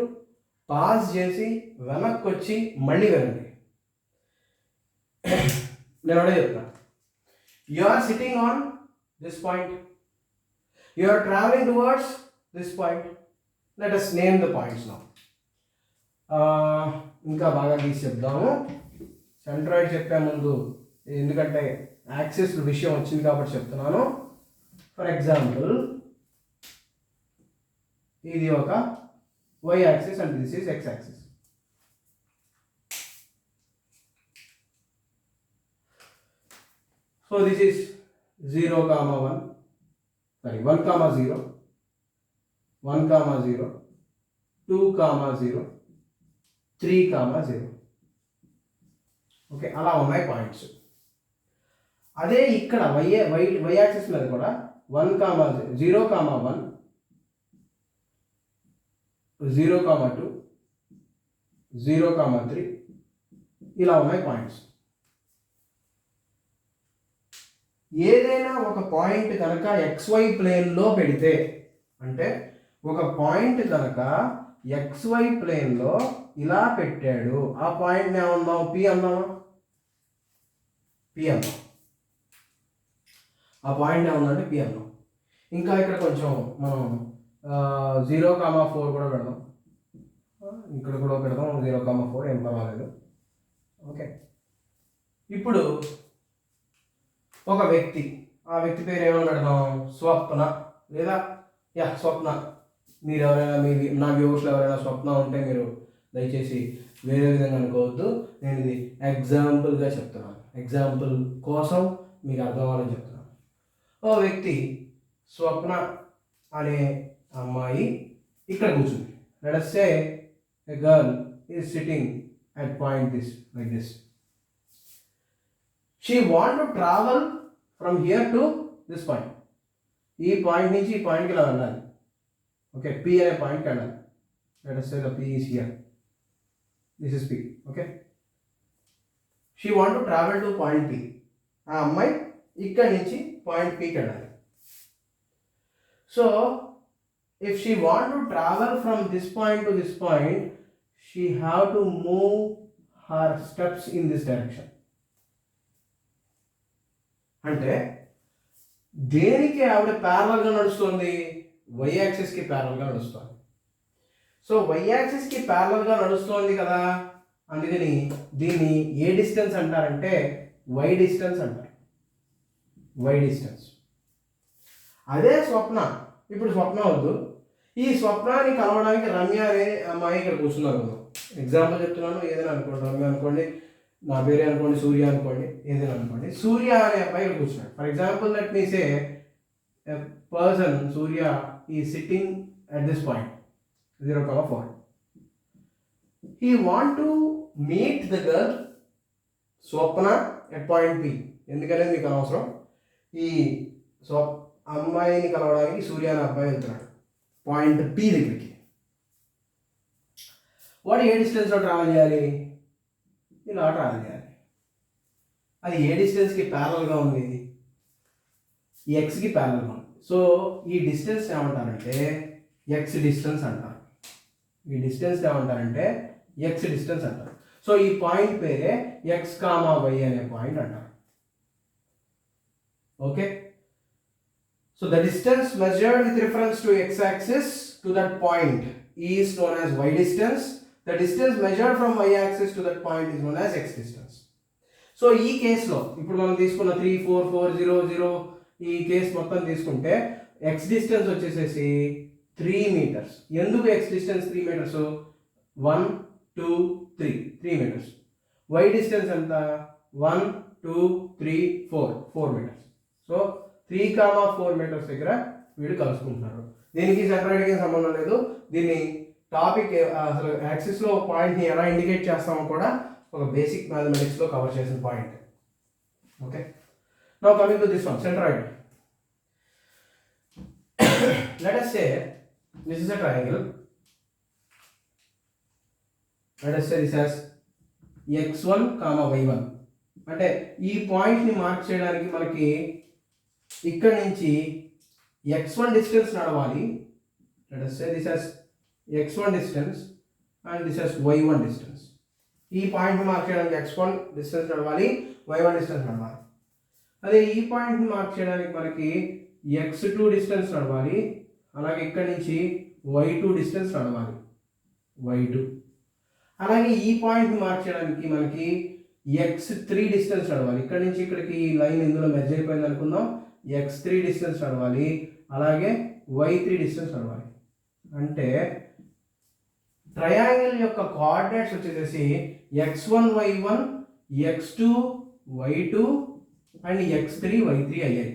పాస్ చేసి వెనక్కి వచ్చి మళ్ళీ వినండి. నేను అదే చెప్తాను. You are sitting on this point, you are travelling towards this point. Let us name the points now. ఇంకా బాగా తీసి చెప్దాము. సెంట్రాయిడ్ చెప్పే ముందు, ఎందుకంటే యాక్సిస్ విషయం వచ్చింది కాబట్టి చెప్తున్నాను. ఫర్ ఎగ్జాంపుల్ ఇది ఒక y axis and this is x axis. So this is 0, 1, sorry 1, 0, 1, 0, 2, 0, 3, 0. Okay, అలా ఉన్నాయి పాయింట్స్. అదే ఇక్కడ y యాక్సిస్ మీద కూడా 1, 0, 1, 0, 2, 0, 3 ఇలా ఉన్నాయి పాయింట్స్. ఏదైనా ఒక పాయింట్ కనుక xy ప్లేన్లో పెడితే, అంటే ఒక పాయింట్ కనుక xy ప్లేన్లో ఇలా పెట్టాడు, ఆ పాయింట్ని ఏమన్నాం, P అన్నామా, P అన్నాం. ఆ పాయింట్ ఏమన్నా P అన్నాం. ఇంకా ఇక్కడ కొంచెం మనం 0, 4 కూడా పెడదాం, ఇక్కడ కూడా పెడదాం 0, 4, ఏం పర్వాలేదు. ఓకే, ఇప్పుడు ఒక వ్యక్తి, ఆ వ్యక్తి పేరు ఏమని పెడదాం, స్వప్న, లేదా స్వప్న. మీరు ఎవరైనా నా వ్యూవర్స్లో ఎవరైనా స్వప్న ఉంటే మీరు దయచేసి వేరే విధంగా అనుకోవద్దు. నేను ఇది ఎగ్జాంపుల్గా చెప్తున్నాను, ఎగ్జాంపుల్ కోసం మీకు అర్థం అవ్వాలని చెప్తున్నాను. ఓ వ్యక్తి స్వప్న అనే అమ్మాయి ఇక్కడ కూర్చుంది. Let us say a girl is sitting at point this like this. She want to travel from here to this point. ఈ పాయింట్ నుంచి ఈ పాయింట్కి ఇలా వెళ్ళాలి. ఓకే, P అనే పాయింట్కి వెళ్ళాలి. Let us say the P is here. This is P. Okay. She want to travel to point P. ఆ అమ్మాయి ఇక్కడ నుంచి పాయింట్ Pకి వెళ్ళాలి. So if she want to travel from this point to this point, she have to move her steps in this direction. అంటే దేనికి ఆవిడ ప్యారలల్గా నడుస్తుంది? వై యాక్సిస్కి ప్యారలల్గా నడుస్తుంది. సో వై యాక్సిస్కి ప్యారలల్గా నడుస్తుంది కదా, అందుకని దీన్ని ఏ డిస్టెన్స్ అంటారంటే వై డిస్టెన్స్ అంటారు. Y distance. అదే స్వప్న. ఇప్పుడు స్వప్న వద్దు, ఈ స్వప్నాన్ని కలవడానికి రమ్య అనే అమ్మాయి ఇక్కడ కూర్చున్నారు. ఎగ్జాంపుల్ చెప్తున్నాను, ఏదైనా అనుకోండి, రమ్య అనుకోండి, నా పేరే అనుకోండి, సూర్య అనుకోండి, ఏదైనా అనుకోండి. సూర్య అనే అబ్బాయి ఇక్కడ కూర్చున్నాడు. For example let me say a person Surya ఈ sitting at this point 0,4. He want to meet the girl Swapna at point P. ఎందుకనేది మీకు అనవసరం. ఈ అమ్మాయిని కలవడానికి సూర్య అనే అబ్బాయి వెళ్తున్నాడు పాయింట్ పి దగ్గరికి. వాడు ఏ డిస్టెన్స్లో ట్రావెల్ చేయాలి? ఇలా ట్రావెల్ చేయాలి. అది ఏ డిస్టెన్స్కి ప్యారలల్గా ఉంది? ఎక్స్కి ప్యారలల్గా ఉంది. సో ఈ డిస్టెన్స్ ఏమంటారంటే ఎక్స్ డిస్టెన్స్ అంటారు. ఈ డిస్టెన్స్ ఏమంటారంటే ఎక్స్ డిస్టెన్స్ అంటారు. సో ఈ పాయింట్ పేరే ఎక్స్ కామా వై అనే పాయింట్ అంటారు. Okay. So the distance measured with reference to x-axis to that point is known as y distance. The distance measured from y-axis to that point is known as x distance. So ఈ కేసులో ఇప్పుడు మనం తీసుకున్న 3, 4, 4, 0, 0 ఈ case మొత్తం తీసుకుంటే x distance వచ్చేసేసి 3 metres. ఎందుకు x distance 3 metres? 1, 2, 3 metres. y distance ఎంత? 1, 2, 3, 4 మీటర్స్. సో 3,4 మీటర్స్ దగ్గర వీడు కలుసుకుంటున్నారు. దీనికి సెంట్రాయిడ్కి సంబంధం లేదు. దీన్ని టాపిక్ అసలు యాక్సిస్లో పాయింట్ని ఎలా ఇండికేట్ చేస్తామో కూడా ఒక బేసిక్ మ్యాథమెటిక్స్లో కవర్ చేసిన point. Okay, now coming to this one, centroid. Let us say this is a triangle. Let us say this as x1, y1. అంటే ఈ పాయింట్ని మార్క్ చేయడానికి మనకి ఇక్కడ నుంచి x1 డిస్టెన్స్ నడవాలి. Let us say this as x1 distance and this as y1 distance. ఈ పాయింట్ని మార్క్ చేయడానికి x1 డిస్టెన్స్ నడవాలి, y1 డిస్టెన్స్ నడవాలి. అదే ఈ పాయింట్ని మార్క్ చేయడానికి మనకి x2 డిస్టెన్స్ నడవాలి, అలాగే ఇక్కడ నుంచి y2 డిస్టెన్స్ నడవాలి, y2. అలాగే ఈ పాయింట్ని మార్క్ చేయడానికి మనకి x3 డిస్టెన్స్ నడవాలి. ఇక్కడ నుంచి ఇక్కడికి ఈ లైన్ ఇందులో మెర్జ్ అయిపోయింది అనుకుందాం, x3 డిస్టెన్స్ నడవాలి, అలాగే y3 డిస్టెన్స్ నడవాలి. అంటే ట్రయాంగిల్ యొక్క కోఆర్డినేట్స్ వచ్చేసి x1 y1, x2 y2 and x3 y3 అయ్యాయి.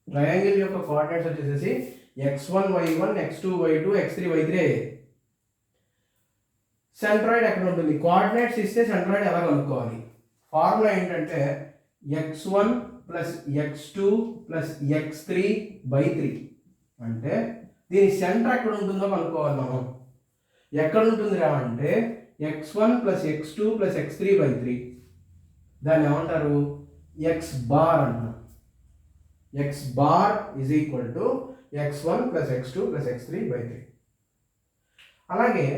ట్రయాంగిల్ యొక్క కోఆర్డినేట్స్ వచ్చేసి x1 y1, x2 y2, x3 y3 అయ్యాయి. సెంట్రాయిడ్ ఎక్కడ ఉంటుంది? కోఆర్డినేట్స్ ఇస్తే సెంట్రాయిడ్ ఎలా కనుక్కోవాలి? ఫార్ములా ఏంటంటే x1 plus x2 plus x3 by 3. అంటే దీని సెంటర్ ఎక్కడ ఉంటుందో కనుక్కోవాలి మనం. ఎక్కడ ఉంటుందిరా అంటే x1 plus x2 plus x3 by 3. దాన్ని ఏమంటారు? x బార్ అంటారు. x bar is equal to x1 plus x2 plus x3 by 3. అలాగే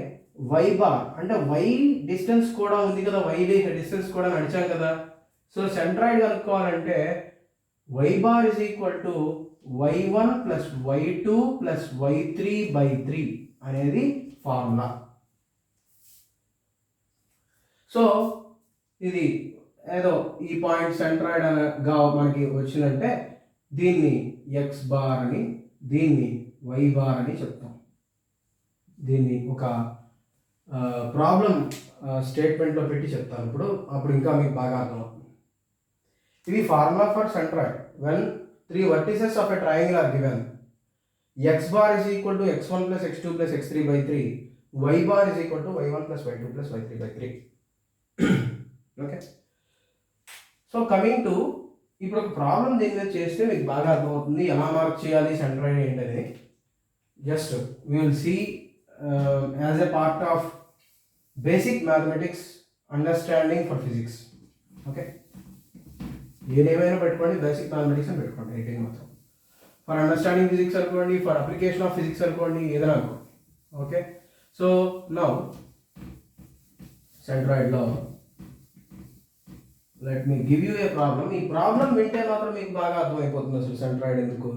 y బార్ అంటే y డిస్టెన్స్ కూడా ఉంది కదా, y డిస్టెన్స్ కూడా నడిచాం కదా. సో సెంట్రాయిడ్ కనుక్కోవాలంటే y bar is equal to y1 plus y2 plus y3 by 3 అనేది ఫార్ములా. సో ఇది ఏదో ఈ పాయింట్ సెంట్రాయిడ్ అనగా మనకి వచ్చిందంటే దీన్ని x బార్ అని, దీన్ని y బార్ అని చెప్తాం. దీన్ని ఒక ప్రాబ్లం స్టేట్మెంట్లో పెట్టి చెప్తాను ఇప్పుడు, అప్పుడు ఇంకా మీకు బాగా అర్థమవుతుంది. ఇది formula for centroid. When 3 vertices of a triangle are given, x bar is equal to x1 plus x2 plus x3 by 3, y bar is equal to y1 plus y2 plus y3 by 3. Okay, so coming to ఇప్పుడు ఒక problem దీని మీద చేస్తే మీకు బాగా అర్థమవుతుంది ఎలా mark చేయాలి సెంట్రాయిడ్ ఏంటనేది. Just we will see as a part of basic mathematics understanding for physics. Okay, ఏదేమైనా పెట్టుకోండి, బేసిక్ మ్యాథమెటిక్స్ అని పెట్టుకోండి ఎయిటీన్ మాత్రం. ఫర్ అండర్స్టాండింగ్ ఫిజిక్స్ అనుకోండి, ఫర్ అప్లికేషన్ ఆఫ్ ఫిజిక్స్ అనుకోండి, ఏదైనా అనుకోండి. ఓకే, సో నౌ సెంట్రాయిడ్లో let me give you a problem. ఈ ప్రాబ్లం వింటే మాత్రం మీకు బాగా అర్థమైపోతుంది అసలు సెంట్రాయిడ్ ఎందుకు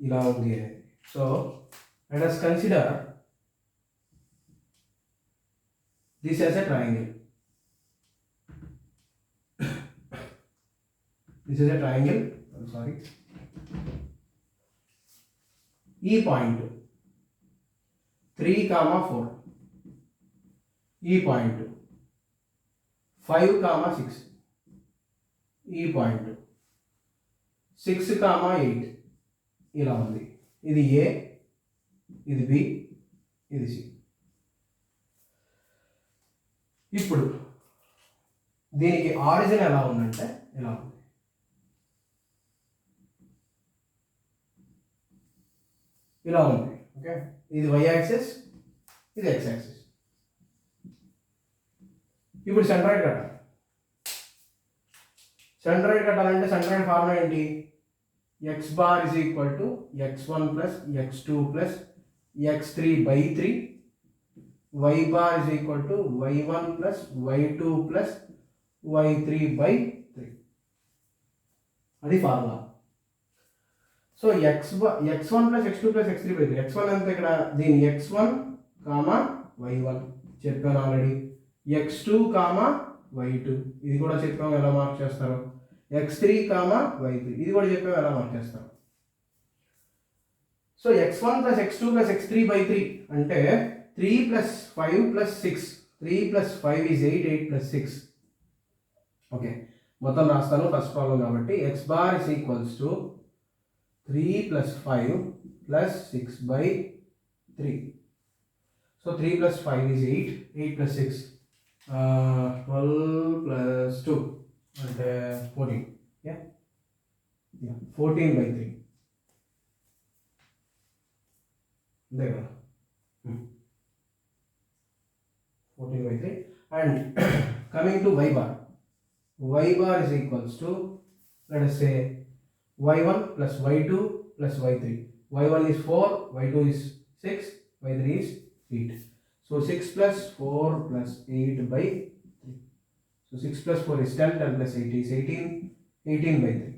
ఇలా ఉంది అనేది. So let us consider this as a triangle. This is a triangle, I'm sorry. E point 3, 4. E point 5, 6. E point 6, 8. ఇలా ఉంది. ఇది A, ఇది B, ఇది C. ఇప్పుడు దీనికి ఆరిజిన్ ఎలా ఉందంటే ఇలా ఉంది. ఇలా ఉంది. ఓకే, ఇది y యాక్సిస్, ఇది x యాక్సిస్. ఇప్పుడు సెంట్రాయిడ్ కట్టాలి. సెంట్రాయిడ్ కట్టాలంటే సెంట్రాయిడ్ ఫార్ములా ఏంటి? x bar is equal to x1 plus x2 plus x3 by 3, y bar is equal to y1 plus y2 plus y3 by 3. అది formula. So x1 plus x2 plus x3 by 3. x1 అంతా ఇక్కడ దీని x1, y1 చెప్పాను already. x2, y2 ఇది కూడా చెప్పాము ఎలా mark చేస్తారు. x3, y3 ఇది కూడా చెప్పాము ఎలా మార్క్ చేస్తారు. So x1 plus x2 plus x3 by 3 అంటే 3 plus 5 plus 6. 3 plus 5 is 8, 8 plus 6. Okay, మొత్తం రాస్తాను ఫస్ట్ ప్రాబ్లం కాబట్టి. x bar is equals to 3 plus 5 plus 6 by 3. So 3 plus 5 is 8, 8 plus 6, 12 plus 2 అంటే 14. Yeah, 14 by 3. అంతే కదా, 14 by 3. And coming to y bar is equals to, let us say, y1 plus y2 plus y3. y1 is 4, y2 is 6, y3 is 8. So 6 plus 4 plus 8 by 3. So 6 plus 4 is 10, 10 plus 8 is 18, 18 by 3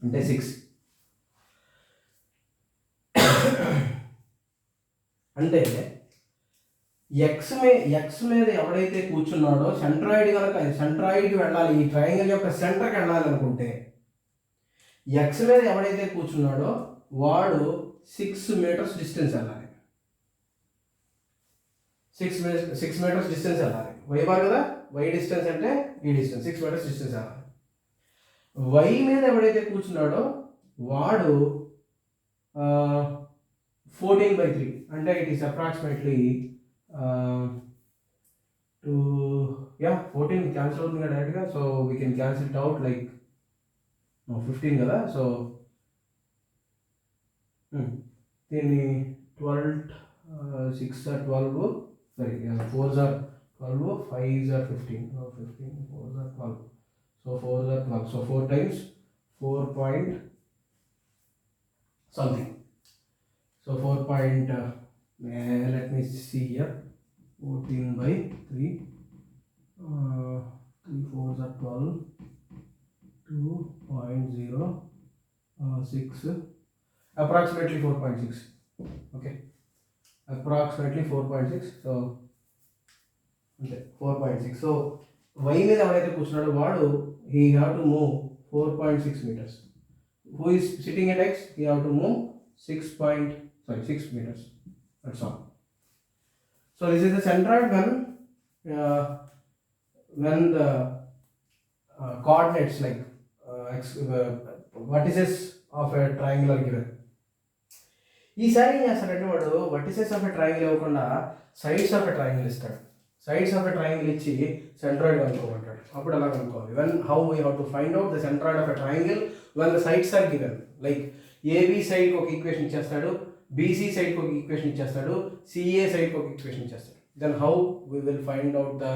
అంటే 6. అంటే x మీద ఎవడైతే కూర్చున్నాడో centroid కనుక సెంట్రాయిడ్కి వెళ్ళాలి, ఈ triangle యొక్క సెంటర్కి వెళ్ళాలి అనుకుంటే x మీద ఎవడైతే కూర్చున్నాడో వాడు 6 meters డిస్టెన్స్ వెళ్ళాలి. 6 meters డిస్టెన్స్ వెళ్ళాలి. y బార్ కదా, y డిస్టెన్స్ అంటే ఈ డిస్టెన్స్ 6 meters డిస్టెన్స్ వెళ్ళాలి. y మీద ఎవడైతే కూర్చున్నాడో వాడు 14 by 3 అంటే ఇట్ ఈస్ అప్రాక్సిమేట్లీ 14 క్యాన్సిల్ అవుతుంది కదా డైరెక్ట్గా. So we can cancel it out like 15 కదా. సో దీన్ని 12, 6 are 12, sorry 4s are 12, 5s are 15, 15, 4s are 12, so 4s are 12, so 4 times 4 point something, so 4 point let me see here, 14 by 3, 3 4s are 12, 2.06, approximately 4.6. okay, approximately 4.6. so okay, 4.6. so y మీద ఎవరైతే కూర్చున్నాడో వాడు he have to move 4.6 meters. Who is sitting at x, he have to move 6 meters. That's all. So this is the centroid when the coordinates like vertices of a triangle are given. ఈసారి ఏం చేస్తాడంటే వాడు vertices of a triangle ఇవ్వకుండా sides of a triangle ఇస్తాడు. Sides of a triangle ఇచ్చి centroid కనుక్కోమంటాడు. అప్పుడు ఎలా కనుక్కోవాలి? When how we have to find out the centroid of a triangle when the sides are given. Like AB సైడ్కి ఒక equation ఇచ్చేస్తాడు, బీసీ సైడ్కి ఒక ఈక్వేషన్ ఇచ్చేస్తాడు, సిఏ సైడ్కి ఒక ఈక్వేషన్ ఇచ్చేస్తాడు. Then how we will find out the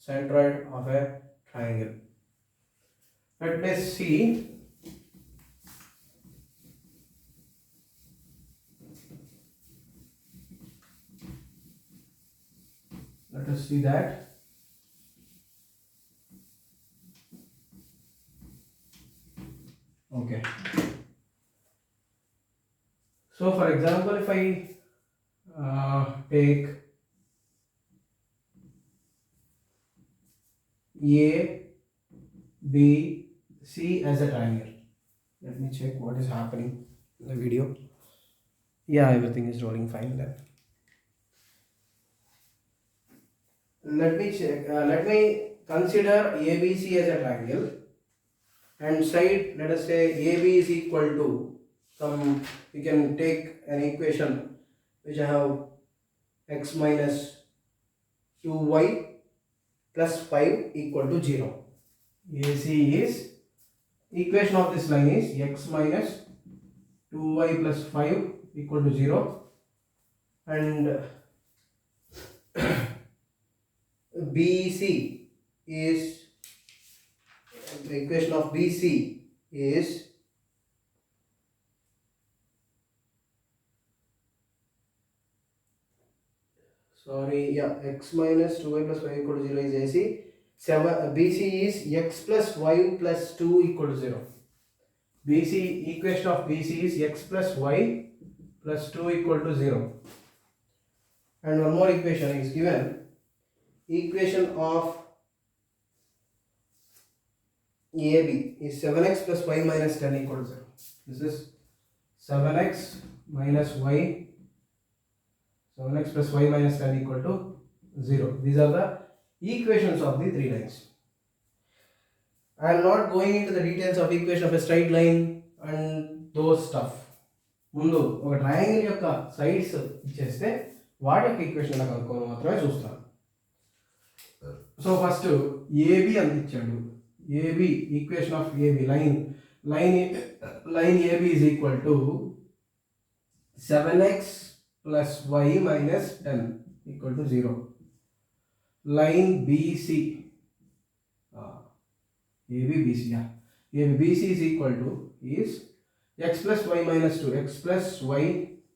centroid of a triangle. Let us see. Let us see that. Okay. So for example, if I take A, B, C as a triangle. Let me check what is happening in the video. Yeah, everything is rolling fine then. Let me check. Let me consider ABC as a triangle, and side, let us say AB is equal to some. We can take an equation which I have x minus 2y plus 5 equal to 0. AC is, equation of this line is x minus 2y plus 5 equal to 0, and BC is, the equation of BC is x minus 2y plus 5 equal to 0 is AC. BC is x plus y plus 2 equal to 0. BC, equation of BC is x plus y plus 2 equal to 0. And one more equation is given. Equation of AB is 7x plus y minus 10 equal to 0. This is 7x minus y, 7x plus y minus 10 equal to 0. These are the equations of the three lines. I am not going into the details of equation of a straight line and those stuff. ముందు ఒక triangle యొక్క sides ఇచ్చేస్తే వాటి యొక్క equation ఎలా కనుక్కోవాలో మాత్రమే చూస్తాను. So first AB అని ఇచ్చాడు. AB, equation of AB, line AB is equal to 7x plus y minus 10 equal to 0. Line BC, ABBC, yeah. ABBC is equal to is x plus y minus 2, x plus y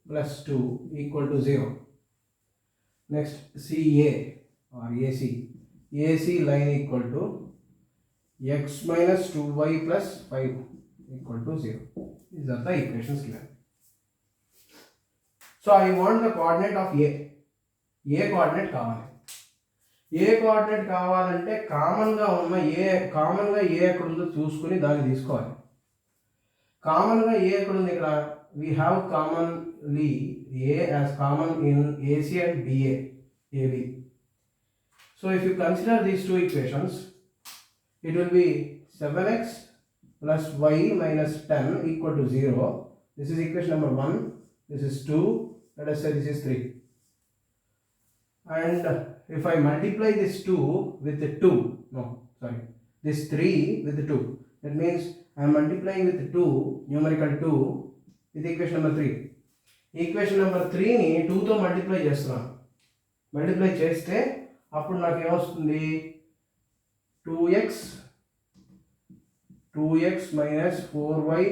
plus 2 equal to 0. Next CA or AC, AC line equal to x minus 2y plus 5 equal to 0. These are the equations given. So I want the coordinate of A. A coordinate కావాలి. ఏ coordinate కావాలంటే కామన్గా ఏ ఎక్కడ ఉందో చూసుకుని దాన్ని తీసుకోవాలి. కామన్గా ఏ ఎక్కడ ఉంది? ఇక్కడ we have commonly A as common in AC and BA, AB. So if you consider these two equations, it will be 7x plus y minus 10 equal to 0. This is equation number 1. This is 2. Let us say this is 3. And if I multiply this 2 with the 2, this 3 with the 2, that means I am multiplying with 2, numerical 2, with equation number 3. Equation number 3 ని 2 తో multiply చేస్తున్నాను. Multiply చేస్తే అప్పుడు నాకు ఏమొస్తుంది? 2x minus 4y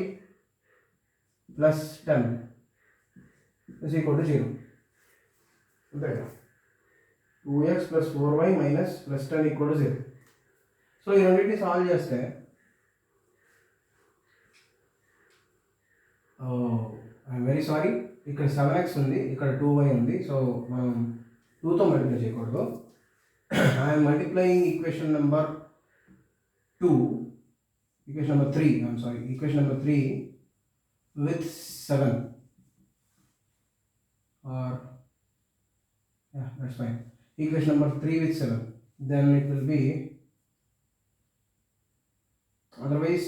plus 10 is equal to 0. అంతే కదా? 2x plus 4y minus plus 10 equal to 0. So ఈ రెండింటిని సాల్వ్ చేస్తే ఐఎమ్ వెరీ సారీ, ఇక్కడ 7x ఉంది, ఇక్కడ 2y ఉంది. సో మనం 2తో మల్టిప్లై చేయకూడదు. I'm multiplying equation number 2, equation number 3, I'm sorry, equation number 3 with 7 or Yeah, that's fine. Equation number 3 with 7. Then it will be, otherwise,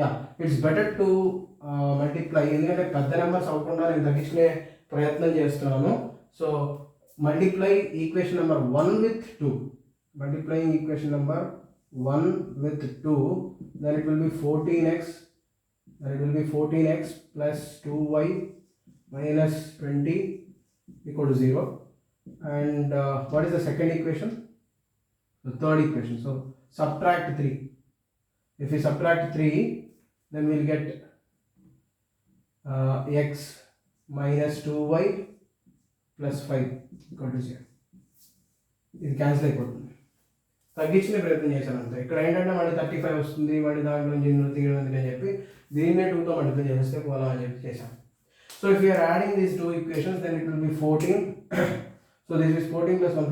yeah, it's better to multiply. ఎందుకంటే పెద్ద numbers అవ్వకుండా నేను తగ్గించుకునే ప్రయత్నం చేస్తున్నాను. So multiply equation number 1 with 2. Multiplying equation number 1 with 2, then it will be 14x. Then it will be 14x plus 2y minus 20 equal to 0. And what is the second equation? The third equation. So subtract 3. If we subtract 3, then we'll get x minus 2y plus 5 equal to 0. ఇది cancel అయిపోతుంది. తగ్గించుకునే ప్రయత్నం చేశాను అంతే. ఇక్కడ ఏంటంటే మళ్ళీ 35 వస్తుంది, మళ్ళీ దాంట్లో నుంచి తీయడం ఎందుకని చెప్పి దీన్నే 2తో మల్టిప్లై చేస్తే పోలా అని చెప్పి చేశాను. So if you're adding these two equations, then it will be 14. So this is 14 plus 1,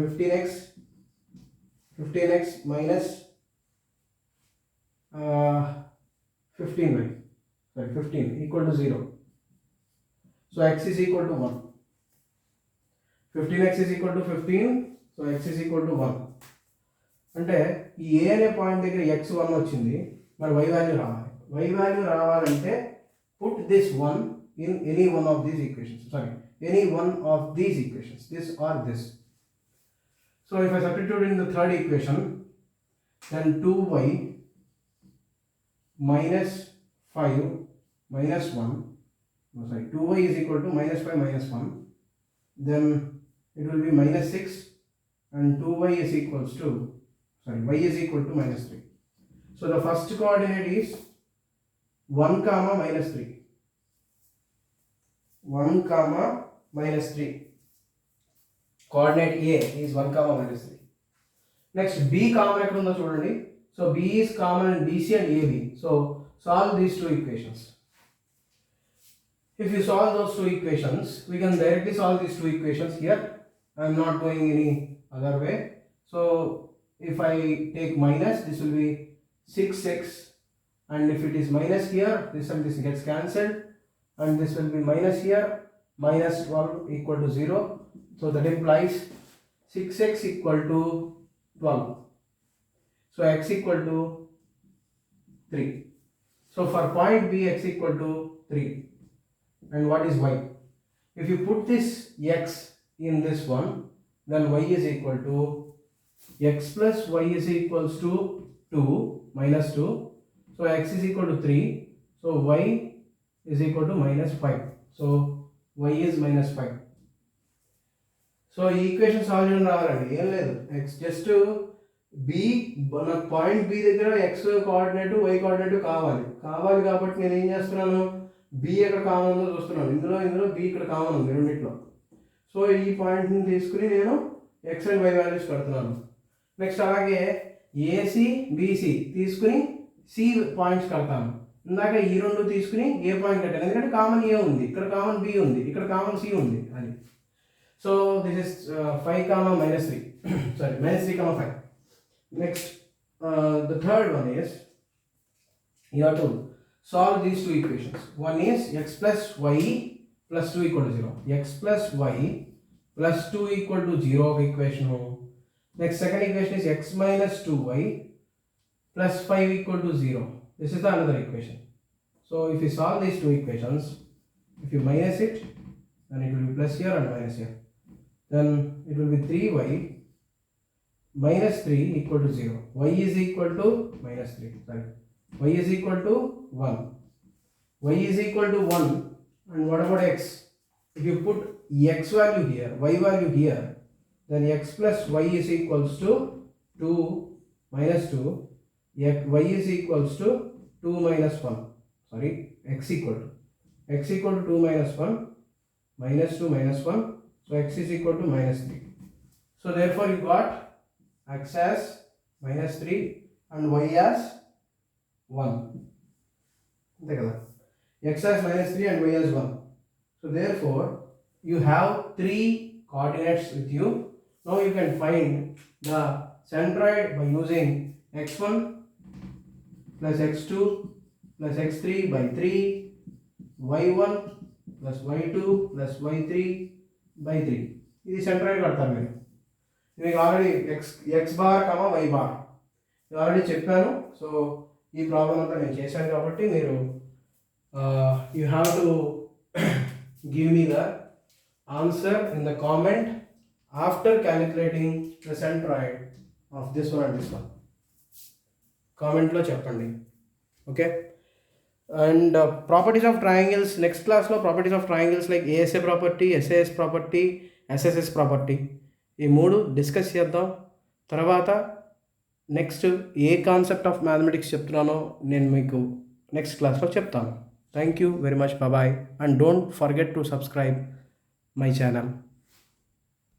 15x minus 15 equal to 0. So x is equal to 1. 15x is equal to 15, so x is equal to 1. అంటే ఈ ఏ అనే point దగ్గర x1 వచ్చింది, మరి y value రావాలి. y value రావాలంటే put this 1 in any one of these equations. Any one of these equations, this or this. So if I substitute in the third equation, then 2y minus 5 minus 1, 2y is equal to minus 5 minus 1, then it will be minus 6, and 2y is equals to, y is equal to minus 3. So the first coordinate is 1 comma minus 3. 1 comma minus 3. Coordinate A is 1 comma minus 3. Next B common ekkada undo chudandi. So B is common in BC and AB. So solve these two equations. If you solve those two equations, we can directly solve these two equations here. I am not going any other way. So if I take minus, this will be 6x, and if it is minus here, this and this gets cancelled, and this will be minus here, minus 12 equal to 0. So that implies 6x equal to 12. So x equal to 3. So for point B, x equal to 3. And what is y? If you put this x in this one, then y is equal to x plus y is equals to 2 minus 2. So x is equal to 3. So y is equal to minus 5. So y is minus 5. So ఈ equation solve చేయడం రావాలండి, ఏం లేదు. X just be, నాకు point B దగ్గర X coordinate why coordinate కావాలి కాబట్టి నేను ఏం చేస్తున్నాను, బి ఎక్కడ కామన్ ఉందో చూస్తున్నాను. ఇందులో బి ఇక్కడ కామన్ ఉంది రెండిట్లో. సో ఈ పాయింట్ని తీసుకుని నేను ఎక్స్ అండ్ వై వాల్యూస్ పెడుతున్నాను. నెక్స్ట్ అలాగే ఏసి బీసీ తీసుకుని సి పాయింట్స్ కడతాను. ఇందాక ఈ రెండు తీసుకుని ఏ పాయింట్ కట్టాను, ఎందుకంటే కామన్ ఏ ఉంది, ఇక్కడ కామన్ బి ఉంది, ఇక్కడ కామన్ సి ఉంది అని. So this is 5 comma minus 3. Minus 3 comma 5. Next, the third one is you have to solve these two equations. One is x plus y plus 2 equal to 0. X plus y plus 2 equal to 0 equation. Next, second equation is x minus 2y plus 5 equal to 0. This is the another equation. So if you solve these two equations, if you minus it, then it will be plus here and minus here. Then it will be 3y minus 3 equal to 0. Y is equal to minus 3. Y is equal to 1. Y is equal to 1. And what about x? If you put x value here, y value here, then x plus y is equals to 2 minus 2. Y is equals to 2 minus 1. X equal to 2 minus 1 minus 2 minus 1. So x is equal to minus 3. So therefore you got x as minus 3 and y as 1. X as minus 3 and y as 1. So therefore you have 3 coordinates with you. Now you can find the centroid by using x1 plus x2 plus x3 by 3, y1 plus y2 plus y3 by 3. ఇది centroid కడతారు మీరు. మీకు already X bar comma Y bar నేను already చెప్పాను. So ఈ problem అంతా నేను చేశాను కాబట్టి మీరు you have to give me the answer in the comment after calculating the centroid of this one and this one. కామెంట్లో చెప్పండి. Okay. And properties of triangles next క్లాస్లో properties of triangles like ASA property, SAS property, SSS property ఈ 3 discuss చేద్దాం. తర్వాత next a concept of mathematics చెప్తున్నానో నేను మీకు next క్లాస్లో చెప్తాను. Thank you very much. Bye and don't forget to subscribe my channel.